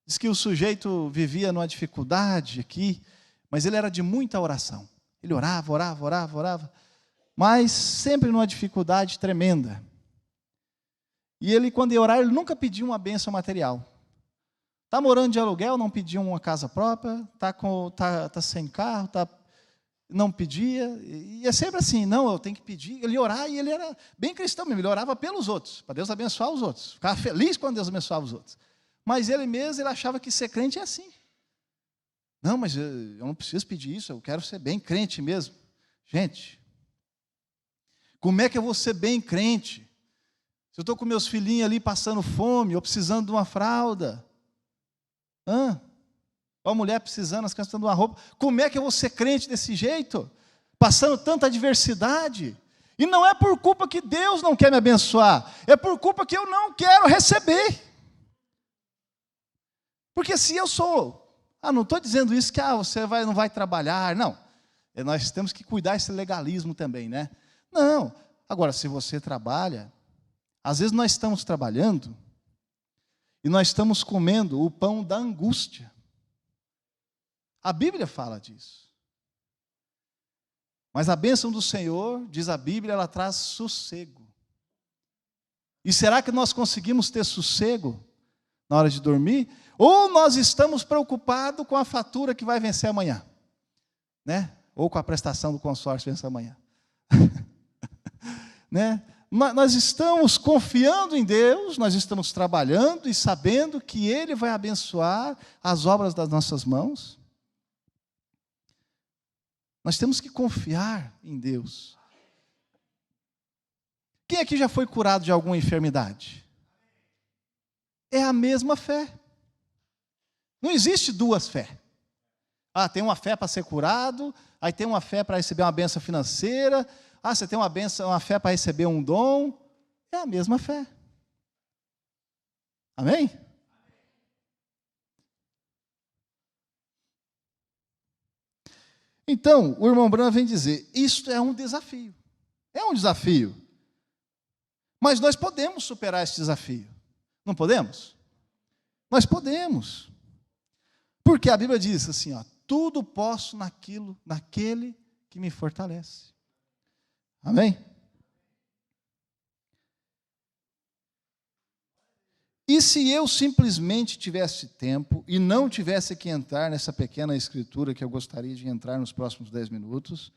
Diz que o sujeito vivia numa dificuldade aqui, mas ele era de muita oração. Ele orava, mas sempre numa dificuldade tremenda. E ele, quando ia orar, ele nunca pedia uma bênção material. Está morando de aluguel, não pedia uma casa própria, tá sem carro, não pedia, e é sempre assim, não, eu tenho que pedir. Ele ia orar e ele era bem cristão mesmo, ele orava pelos outros, para Deus abençoar os outros. Ficava feliz quando Deus abençoava os outros. Mas ele mesmo, ele achava que ser crente é assim. Não, mas eu não preciso pedir isso, eu quero ser bem crente mesmo. Gente, como é que eu vou ser bem crente? Se eu estou com meus filhinhos ali passando fome, ou precisando de uma fralda, ou a mulher precisando, as crianças precisando de uma roupa, como é que eu vou ser crente desse jeito? Passando tanta adversidade. E não é por culpa que Deus não quer me abençoar, é por culpa que eu não quero receber. Porque se eu sou... não estou dizendo isso que você não vai trabalhar, não. Nós temos que cuidar desse legalismo também, né? Não. Agora, se você trabalha, às vezes nós estamos trabalhando e nós estamos comendo o pão da angústia. A Bíblia fala disso. Mas a bênção do Senhor, diz a Bíblia, ela traz sossego. E será que nós conseguimos ter sossego na hora de dormir? Ou nós estamos preocupados com a fatura que vai vencer amanhã, né? Ou com a prestação do consórcio vencer amanhã. Né? Nós estamos confiando em Deus, nós estamos trabalhando e sabendo que Ele vai abençoar as obras das nossas mãos. Nós temos que confiar em Deus. Quem aqui já foi curado de alguma enfermidade? É a mesma fé. Não existe duas fés. Tem uma fé para ser curado, aí tem uma fé para receber uma bênção financeira, você tem uma fé para receber um dom. É a mesma fé. Amém? Então, o irmão Branham vem dizer, isto é um desafio. É um desafio. Mas nós podemos superar esse desafio. Não podemos? Nós podemos. Porque a Bíblia diz assim, tudo posso naquele que me fortalece. Amém? E se eu simplesmente tivesse tempo e não tivesse que entrar nessa pequena escritura que eu gostaria de entrar nos próximos 10 minutos,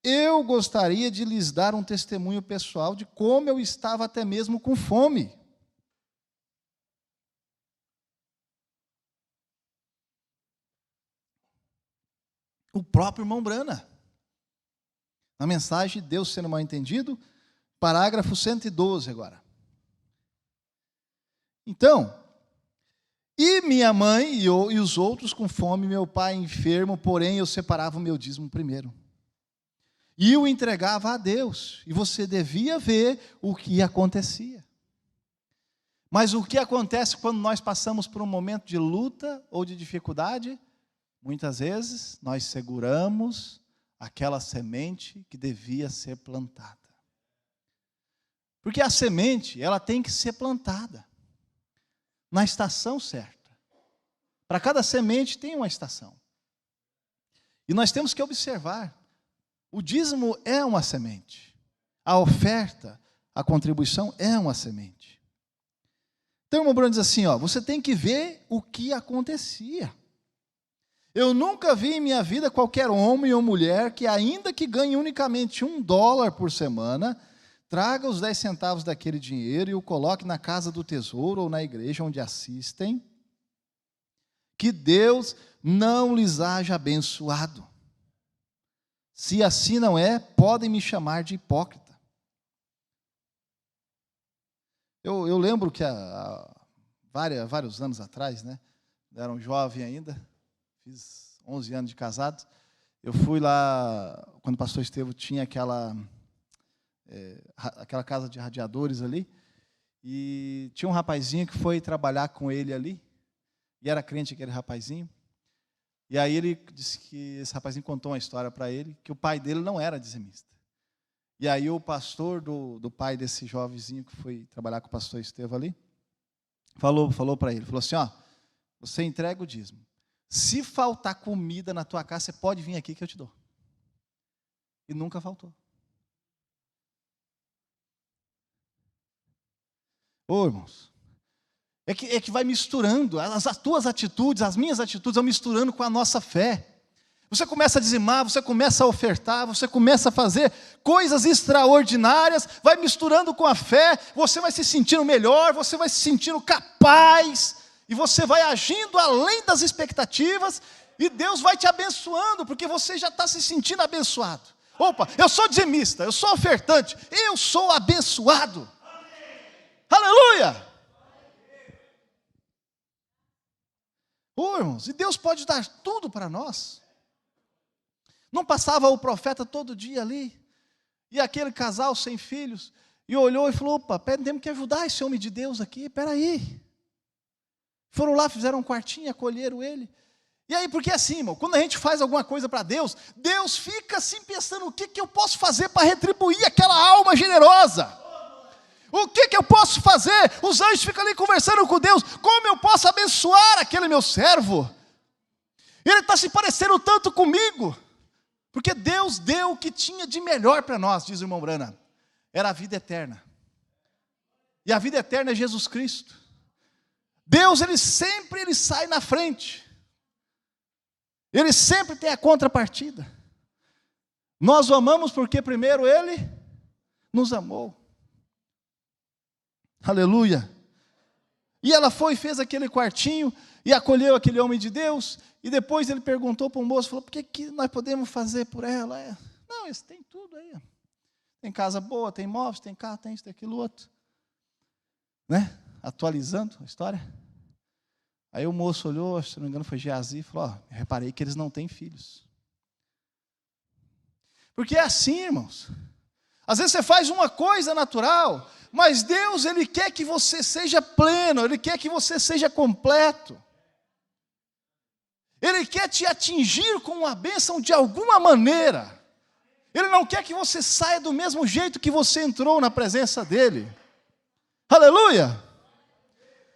eu gostaria de lhes dar um testemunho pessoal de como eu estava até mesmo com fome. O próprio irmão Branham, na mensagem Deus sendo mal entendido, parágrafo 112 agora. Então, e minha mãe e os outros com fome, meu pai enfermo, porém eu separava o meu dízimo primeiro. E o entregava a Deus, e você devia ver o que acontecia. Mas o que acontece quando nós passamos por um momento de luta ou de dificuldade? Muitas vezes nós seguramos aquela semente que devia ser plantada. Porque a semente, ela tem que ser plantada na estação certa. Para cada semente tem uma estação. E nós temos que observar, o dízimo é uma semente. A oferta, a contribuição é uma semente. Então o irmão Branham diz assim, você tem que ver o que acontecia. Eu nunca vi em minha vida qualquer homem ou mulher que, ainda que ganhe unicamente $1 por semana, traga os 10 centavos daquele dinheiro e o coloque na casa do tesouro ou na igreja onde assistem, que Deus não lhes haja abençoado. Se assim não é, podem me chamar de hipócrita. Eu lembro que vários anos atrás, né? Eu era um jovem ainda, fiz 11 anos de casado. Eu fui lá, quando o pastor Estevão tinha aquela casa de radiadores ali, e tinha um rapazinho que foi trabalhar com ele ali, e era crente aquele rapazinho. E aí ele disse que esse rapazinho contou uma história para ele, que o pai dele não era dizimista. E aí o pastor do pai desse jovenzinho que foi trabalhar com o pastor Estevão ali, falou para ele, falou assim, ó, você entrega o dízimo. Se faltar comida na tua casa, você pode vir aqui que eu te dou. E nunca faltou. Ô, irmãos, é que vai misturando, as tuas atitudes, as minhas atitudes, vão misturando com a nossa fé. Você começa a dizimar, você começa a ofertar, você começa a fazer coisas extraordinárias, vai misturando com a fé, você vai se sentindo melhor, você vai se sentindo capaz, e você vai agindo além das expectativas, e Deus vai te abençoando, porque você já está se sentindo abençoado. Opa, eu sou dizimista, eu sou ofertante, eu sou abençoado. Aleluia! Irmãos, e Deus pode dar tudo para nós. Não passava o profeta todo dia ali, e aquele casal sem filhos, e olhou e falou, opa, temos que ajudar esse homem de Deus aqui, espera aí. Foram lá, fizeram um quartinho, acolheram ele. E aí, porque assim, irmão, quando a gente faz alguma coisa para Deus, Deus fica assim pensando, o que eu posso fazer para retribuir aquela alma generosa? O que eu posso fazer? Os anjos ficam ali conversando com Deus, como eu posso abençoar aquele meu servo? Ele está se parecendo tanto comigo, porque Deus deu o que tinha de melhor para nós, diz o irmão Brana, era a vida eterna, e a vida eterna é Jesus Cristo. Deus, ele sempre sai na frente, ele sempre tem a contrapartida. Nós o amamos porque primeiro ele nos amou. Aleluia. E ela foi e fez aquele quartinho e acolheu aquele homem de Deus. E depois ele perguntou para o moço, falou, por que nós podemos fazer por ela? Não, eles têm tudo aí. Tem casa boa, tem móveis, tem carro, tem isso, tem aquilo outro. Né? Atualizando a história. Aí o moço olhou, se não me engano foi Geazi, e falou, reparei que eles não têm filhos. Porque é assim, irmãos. Às vezes você faz uma coisa natural, mas Deus, ele quer que você seja pleno, ele quer que você seja completo. Ele quer te atingir com uma bênção de alguma maneira. Ele não quer que você saia do mesmo jeito que você entrou na presença dele. Aleluia!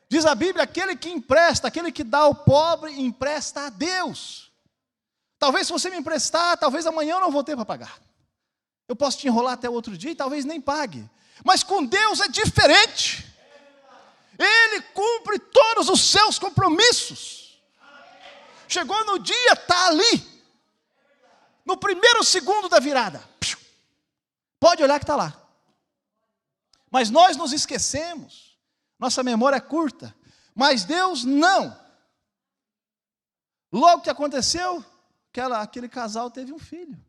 Diz a Bíblia, aquele que empresta, aquele que dá ao pobre, empresta a Deus. Talvez se você me emprestar, talvez amanhã eu não vou ter para pagar. Eu posso te enrolar até outro dia e talvez nem pague. Mas com Deus é diferente. Ele cumpre todos os seus compromissos. Chegou no dia, está ali. No primeiro segundo da virada. Pode olhar que está lá. Mas nós nos esquecemos. Nossa memória é curta. Mas Deus não. Logo que aconteceu, aquele casal teve um filho.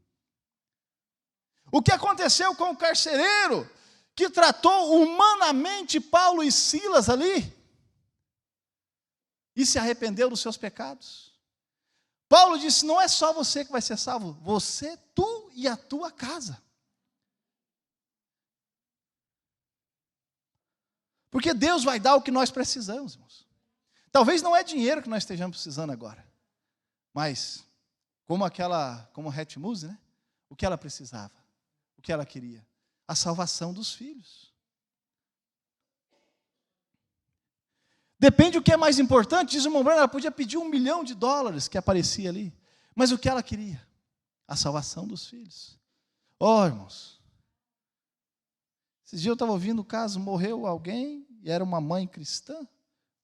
O que aconteceu com o carcereiro, que tratou humanamente Paulo e Silas ali, e se arrependeu dos seus pecados. Paulo disse, não é só você que vai ser salvo, você, tu e a tua casa. Porque Deus vai dar o que nós precisamos, irmãos. Talvez não é dinheiro que nós estejamos precisando agora, mas, como Het Muse, né? O que ela precisava? O que ela queria? A salvação dos filhos. Depende o que é mais importante. Diz o irmão Branham, ela podia pedir $1 milhão que aparecia ali. Mas o que ela queria? A salvação dos filhos. Irmãos. Esses dias eu estava ouvindo o caso, morreu alguém, e era uma mãe cristã. Não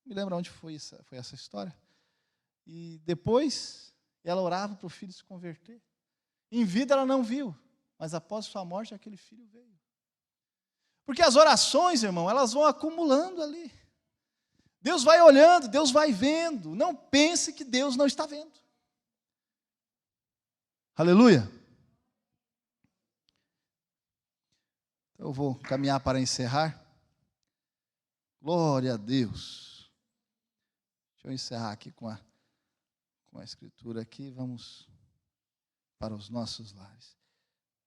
me lembro onde foi essa história. E depois, ela orava para o filho se converter. Em vida ela não viu. Mas após sua morte, aquele filho veio. Porque as orações, irmão, elas vão acumulando ali. Deus vai olhando, Deus vai vendo. Não pense que Deus não está vendo. Aleluia. Eu vou caminhar para encerrar. Glória a Deus. eu encerrar aqui com a escritura aqui, vamos para os nossos lares.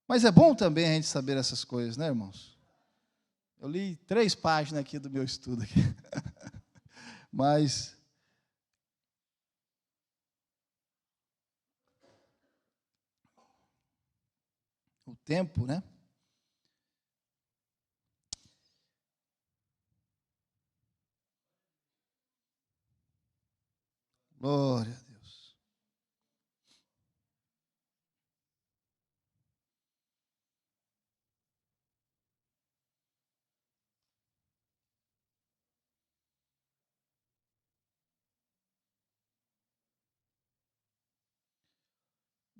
Mas é bom também a gente saber essas coisas, né, irmãos? Eu li 3 páginas aqui do meu estudo aqui. Mas o tempo, né? Glória a Deus.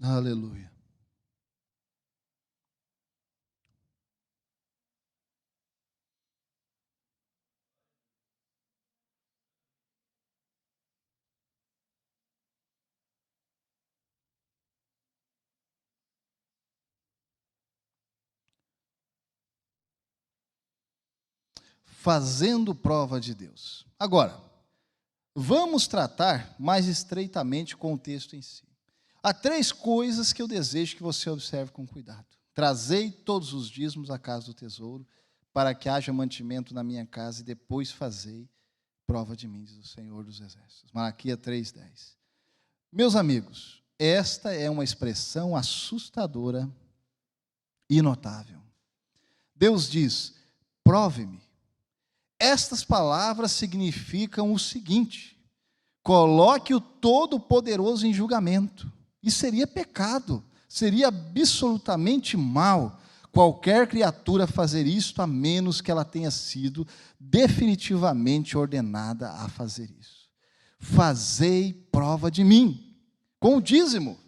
Aleluia. Fazendo prova de Deus. Agora, vamos tratar mais estreitamente com o texto em si. Há 3 coisas que eu desejo que você observe com cuidado. Trazei todos os dízimos à casa do tesouro, para que haja mantimento na minha casa, e depois fazei prova de mim, diz o Senhor dos Exércitos. Malaquias 3:10. Meus amigos, esta é uma expressão assustadora e notável. Deus diz: prove-me. Estas palavras significam o seguinte: coloque o Todo-Poderoso em julgamento. Isso seria pecado, seria absolutamente mal qualquer criatura fazer isto, a menos que ela tenha sido definitivamente ordenada a fazer isso. Fazei prova de mim, com o dízimo.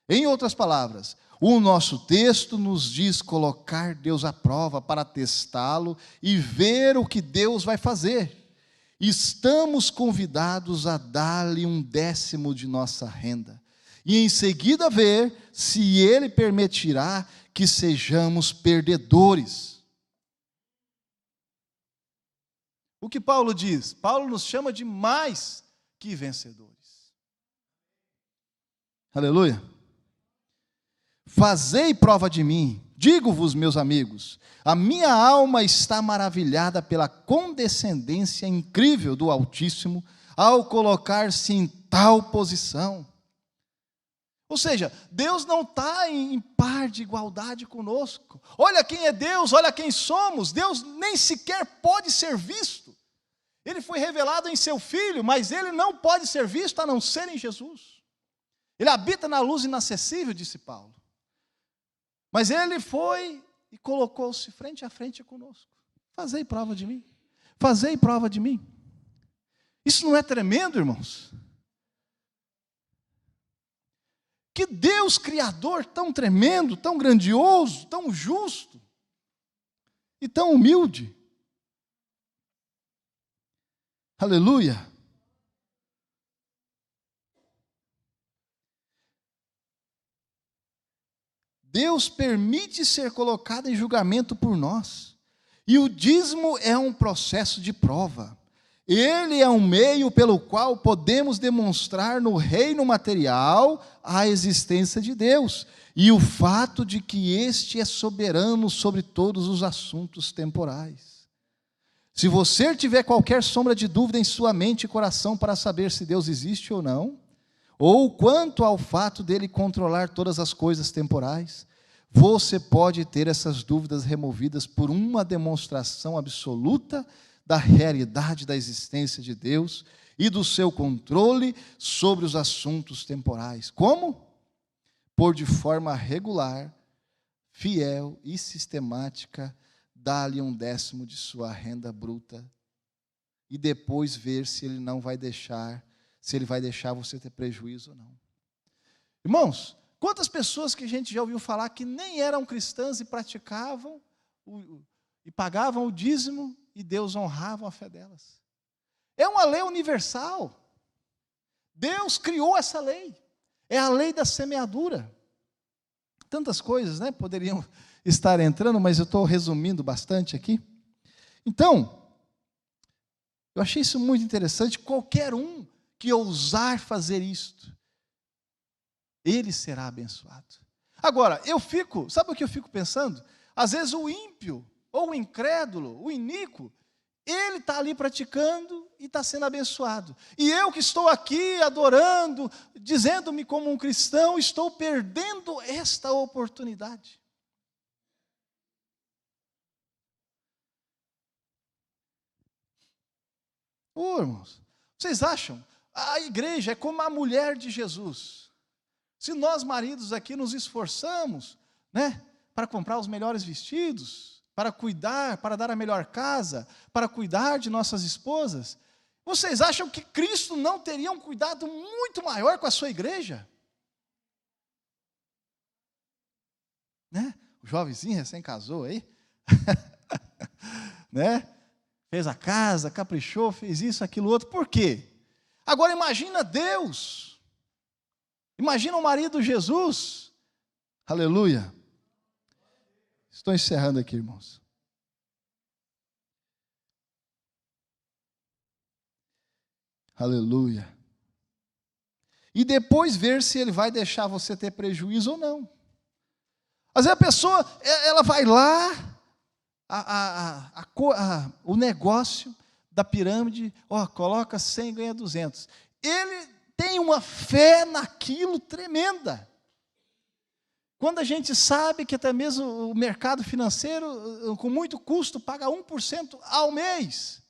Em outras palavras, o nosso texto nos diz colocar Deus à prova para testá-lo e ver o que Deus vai fazer. Estamos convidados a dar-lhe 1/10 de nossa renda, e em seguida ver se Ele permitirá que sejamos perdedores. O que Paulo diz? Paulo nos chama de mais que vencedores. Aleluia. Fazei prova de mim, digo-vos, meus amigos, a minha alma está maravilhada pela condescendência incrível do Altíssimo ao colocar-se em tal posição. Ou seja, Deus não está em par de igualdade conosco. Olha quem é Deus, olha quem somos. Deus nem sequer pode ser visto. Ele foi revelado em seu Filho, mas Ele não pode ser visto a não ser em Jesus. Ele habita na luz inacessível, disse Paulo. Mas Ele foi e colocou-se frente a frente conosco. Fazei prova de mim. Fazei prova de mim. Isso não é tremendo, irmãos? Que Deus Criador tão tremendo, tão grandioso, tão justo e tão humilde. Aleluia. Deus permite ser colocado em julgamento por nós. E o dízimo é um processo de prova. Ele é um meio pelo qual podemos demonstrar no reino material a existência de Deus e o fato de que este é soberano sobre todos os assuntos temporais. Se você tiver qualquer sombra de dúvida em sua mente e coração para saber se Deus existe ou não, ou quanto ao fato dele controlar todas as coisas temporais, você pode ter essas dúvidas removidas por uma demonstração absoluta da realidade da existência de Deus e do seu controle sobre os assuntos temporais. Como? Por de forma regular, fiel e sistemática, dar-lhe 1/10 de sua renda bruta e depois ver se ele não vai deixar, se ele vai deixar você ter prejuízo ou não. Irmãos, quantas pessoas que a gente já ouviu falar que nem eram cristãs e praticavam e pagavam o dízimo e Deus honrava a fé delas. É uma lei universal. Deus criou essa lei. É a lei da semeadura. Tantas coisas, né, poderiam estar entrando, mas eu estou resumindo bastante aqui. Então, eu achei isso muito interessante. Qualquer um que ousar fazer isto, ele será abençoado. Agora, sabe o que eu fico pensando? Às vezes o ímpio, ou o incrédulo, o iníquo, ele está ali praticando e está sendo abençoado. E eu que estou aqui adorando, dizendo-me como um cristão, estou perdendo esta oportunidade. Irmãos, vocês acham? A igreja é como a mulher de Jesus. Se nós maridos aqui nos esforçamos, né, para comprar os melhores vestidos, para cuidar, para dar a melhor casa, para cuidar de nossas esposas, vocês acham que Cristo não teria um cuidado muito maior com a sua igreja? Né? O jovenzinho recém casou aí, né? Fez a casa, caprichou, fez isso, aquilo, outro. Por quê? Agora imagina Deus. Imagina o marido Jesus. Aleluia. Estou encerrando aqui, irmãos. Aleluia. E depois ver se ele vai deixar você ter prejuízo ou não. Às vezes a pessoa, ela vai lá, o negócio da pirâmide, coloca 100 e ganha 200. Ele tem uma fé naquilo tremenda. Quando a gente sabe que até mesmo o mercado financeiro, com muito custo, paga 1% ao mês,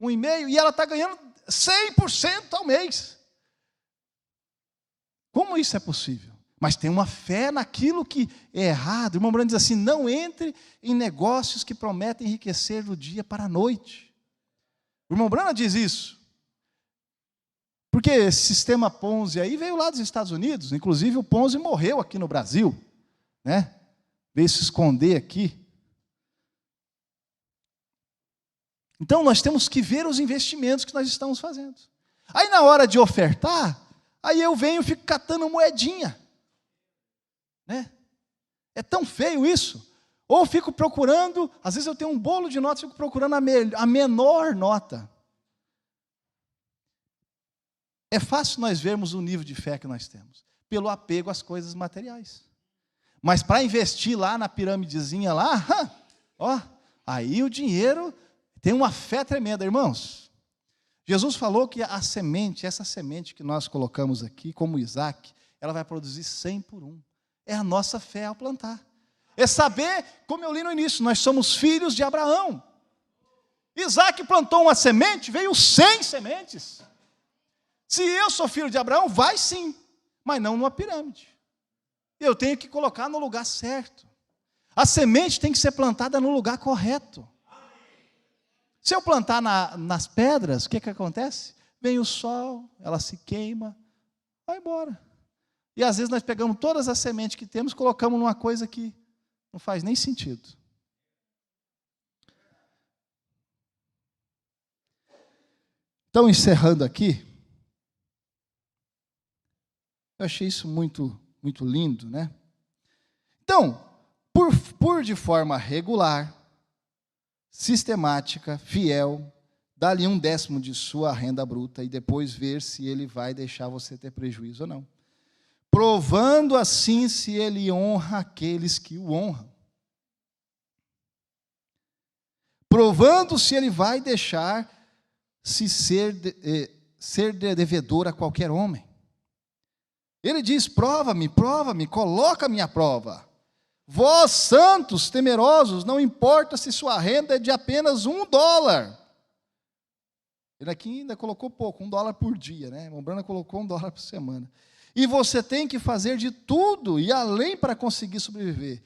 1,5%, e ela está ganhando 100% ao mês. Como isso é possível? Mas tem uma fé naquilo que é errado. O irmão Branham diz assim: não entre em negócios que prometem enriquecer do dia para a noite. O irmão Branham diz isso. Porque esse sistema Ponzi aí veio lá dos Estados Unidos. Inclusive o Ponzi morreu aqui no Brasil, né? Veio se esconder aqui. Então nós temos que ver os investimentos que nós estamos fazendo. Aí na hora de ofertar, aí eu venho e fico catando moedinha. Né? É tão feio isso. Ou fico procurando, às vezes eu tenho um bolo de notas, fico procurando a menor nota. É fácil nós vermos o nível de fé que nós temos, pelo apego às coisas materiais. Mas para investir lá na piramidezinha lá, aí o dinheiro tem uma fé tremenda, irmãos. Jesus falou que a semente, essa semente que nós colocamos aqui, como Isaac, ela vai produzir 100 por 1. É a nossa fé ao plantar. É saber, como eu li no início, nós somos filhos de Abraão. Isaac plantou uma semente, veio 100 sementes. Se eu sou filho de Abraão, vai sim, mas não numa pirâmide. Eu tenho que colocar no lugar certo. A semente tem que ser plantada no lugar correto. Se eu plantar nas pedras, o que acontece? Vem o sol, ela se queima, vai embora. E às vezes nós pegamos todas as sementes que temos e colocamos numa coisa que não faz nem sentido. Então, encerrando aqui, eu achei isso muito, muito lindo, né? Então, por de forma regular, sistemática, fiel, dá-lhe 1/10 de sua renda bruta e depois ver se ele vai deixar você ter prejuízo ou não. Provando assim se ele honra aqueles que o honram. Provando se ele vai deixar se ser devedor a qualquer homem. Ele diz: prova-me, coloca-me à prova. Vós, santos, temerosos, não importa se sua renda é de apenas $1. Ele aqui ainda colocou pouco, $1 por dia, né? O Brana colocou $1 por semana. E você tem que fazer de tudo e além para conseguir sobreviver.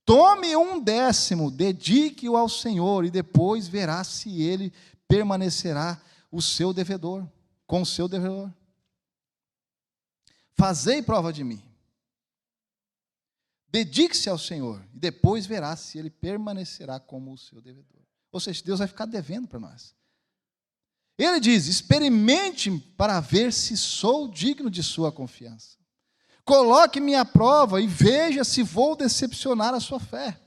Tome 1/10, dedique-o ao Senhor e depois verá se ele permanecerá com o seu devedor. Fazei prova de mim. Dedique-se ao Senhor e depois verá se ele permanecerá como o seu devedor. Ou seja, Deus vai ficar devendo para nós. Ele diz: experimente para ver se sou digno de sua confiança. Coloque-me à prova e veja se vou decepcionar a sua fé.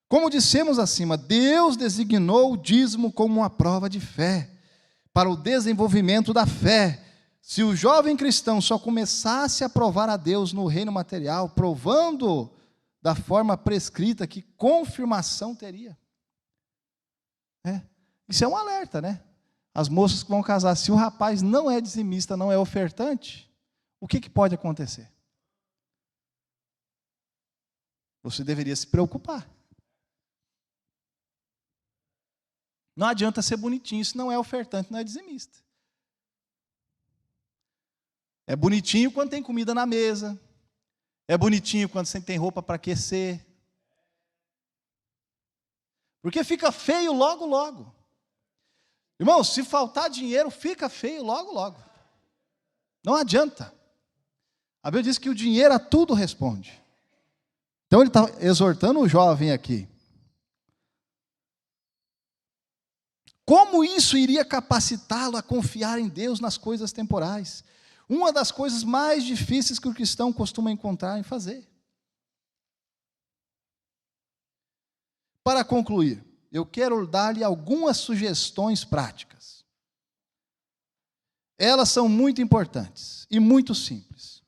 Como dissemos acima, Deus designou o dízimo como uma prova de fé, para o desenvolvimento da fé. Se o jovem cristão só começasse a provar a Deus no reino material, provando da forma prescrita, que confirmação teria? Isso é um alerta, né? As moças que vão casar, se o rapaz não é dizimista, não é ofertante, o que pode acontecer? Você deveria se preocupar. Não adianta ser bonitinho se não é ofertante, não é dizimista. É bonitinho quando tem comida na mesa. É bonitinho quando você tem roupa para aquecer. Porque fica feio logo, logo. Irmão, se faltar dinheiro, fica feio logo, logo. Não adianta. A Bíblia diz que o dinheiro a tudo responde. Então ele está exortando o jovem aqui. Como isso iria capacitá-lo a confiar em Deus nas coisas temporais? Uma das coisas mais difíceis que o cristão costuma encontrar em fazer. Para concluir, eu quero dar-lhe algumas sugestões práticas. Elas são muito importantes e muito simples.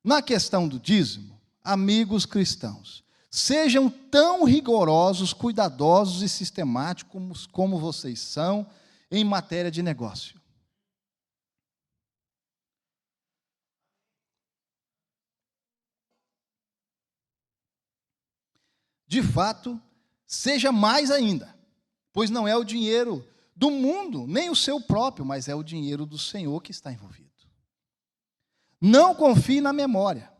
Na questão do dízimo, amigos cristãos, sejam tão rigorosos, cuidadosos e sistemáticos como vocês são em matéria de negócio. De fato, seja mais ainda, pois não é o dinheiro do mundo, nem o seu próprio, mas é o dinheiro do Senhor que está envolvido. Não confie na memória.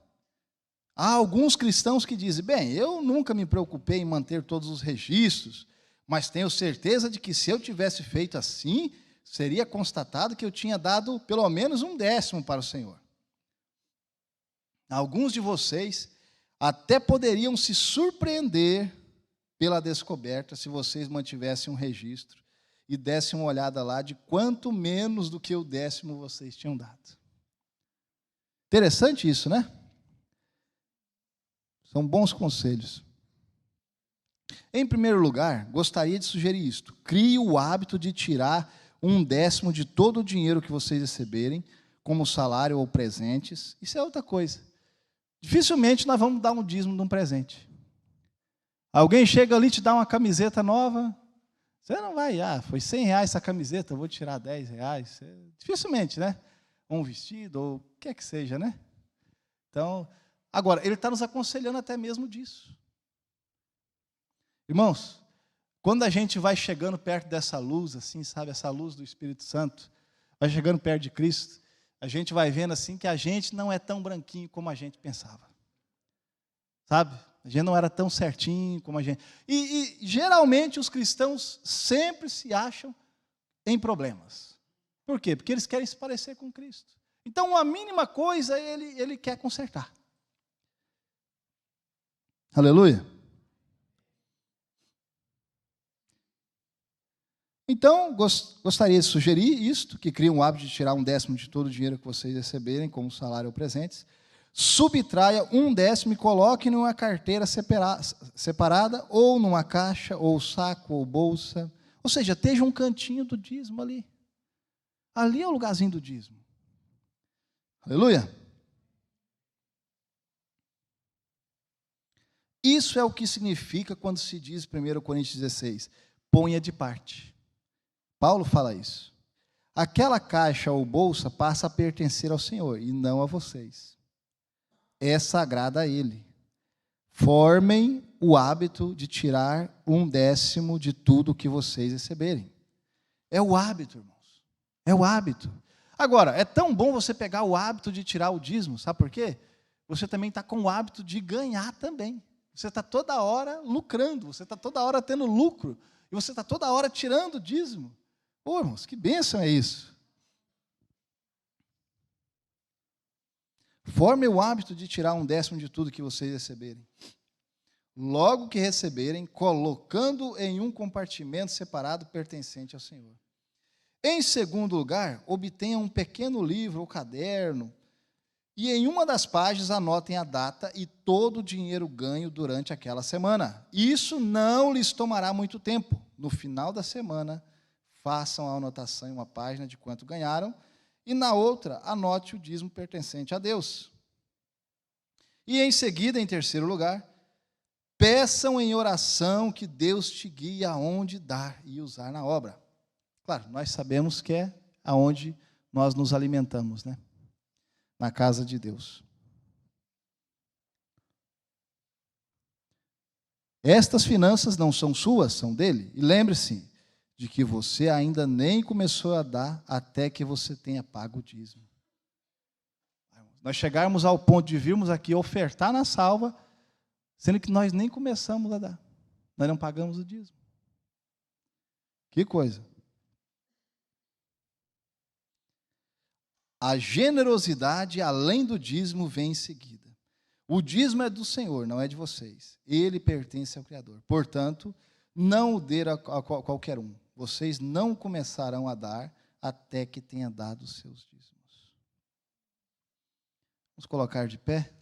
Há alguns cristãos que dizem, bem, eu nunca me preocupei em manter todos os registros, mas tenho certeza de que se eu tivesse feito assim, seria constatado que eu tinha dado pelo menos 1/10 para o Senhor. Alguns de vocês até poderiam se surpreender pela descoberta se vocês mantivessem um registro e dessem uma olhada lá de quanto menos do que o 10º vocês tinham dado. Interessante isso, né? São bons conselhos. Em primeiro lugar, gostaria de sugerir isto. Crie o hábito de tirar 1/10 de todo o dinheiro que vocês receberem, como salário ou presentes. Isso é outra coisa. Dificilmente nós vamos dar um dízimo de um presente. Alguém chega ali e te dá uma camiseta nova, você não vai, foi R$100 essa camiseta, eu vou tirar R$10. Dificilmente, né? Um vestido, ou o que é que seja, né? Então, agora, ele está nos aconselhando até mesmo disso. Irmãos, quando a gente vai chegando perto dessa luz, assim, sabe, essa luz do Espírito Santo, vai chegando perto de Cristo, a gente vai vendo assim que a gente não é tão branquinho como a gente pensava. Sabe? A gente não era tão certinho como a gente. E geralmente os cristãos sempre se acham em problemas. Por quê? Porque eles querem se parecer com Cristo. Então, a mínima coisa ele quer consertar. Aleluia. Então, gostaria de sugerir isto, que crie um hábito de tirar 1/10 de todo o dinheiro que vocês receberem, como salário ou presentes. Subtraia 1/10 e coloque numa carteira separada, ou numa caixa, ou saco, ou bolsa. Ou seja, esteja um cantinho do dízimo ali. Ali é o lugarzinho do dízimo. Aleluia. Isso é o que significa quando se diz, 1 Coríntios 16, ponha de parte. Paulo fala isso. Aquela caixa ou bolsa passa a pertencer ao Senhor e não a vocês. É sagrada a Ele. Formem o hábito de tirar 1/10 de tudo que vocês receberem. É o hábito, irmãos. É o hábito. Agora, é tão bom você pegar o hábito de tirar o dízimo, sabe por quê? Você também está com o hábito de ganhar também. Você está toda hora lucrando, você está toda hora tendo lucro, e você está toda hora tirando o dízimo. Pô, irmãos, que bênção é isso? Forme o hábito de tirar 1/10 de tudo que vocês receberem. Logo que receberem, colocando em um compartimento separado pertencente ao Senhor. Em segundo lugar, obtenham um pequeno livro ou caderno e em uma das páginas anotem a data e todo o dinheiro ganho durante aquela semana. Isso não lhes tomará muito tempo. No final da semana, façam a anotação em uma página de quanto ganharam, e na outra, anote o dízimo pertencente a Deus. E em seguida, em terceiro lugar, peçam em oração que Deus te guie aonde dar e usar na obra. Claro, nós sabemos que é aonde nós nos alimentamos, né? Na casa de Deus. Estas finanças não são suas, são dele. E lembre-se de que você ainda nem começou a dar até que você tenha pago o dízimo. Nós chegarmos ao ponto de virmos aqui ofertar na salva, sendo que nós nem começamos a dar. Nós não pagamos o dízimo. Que coisa. A generosidade, além do dízimo, vem em seguida. O dízimo é do Senhor, não é de vocês. Ele pertence ao Criador. Portanto, não o dê a qualquer um. Vocês não começarão a dar até que tenha dado os seus dízimos. Vamos colocar de pé?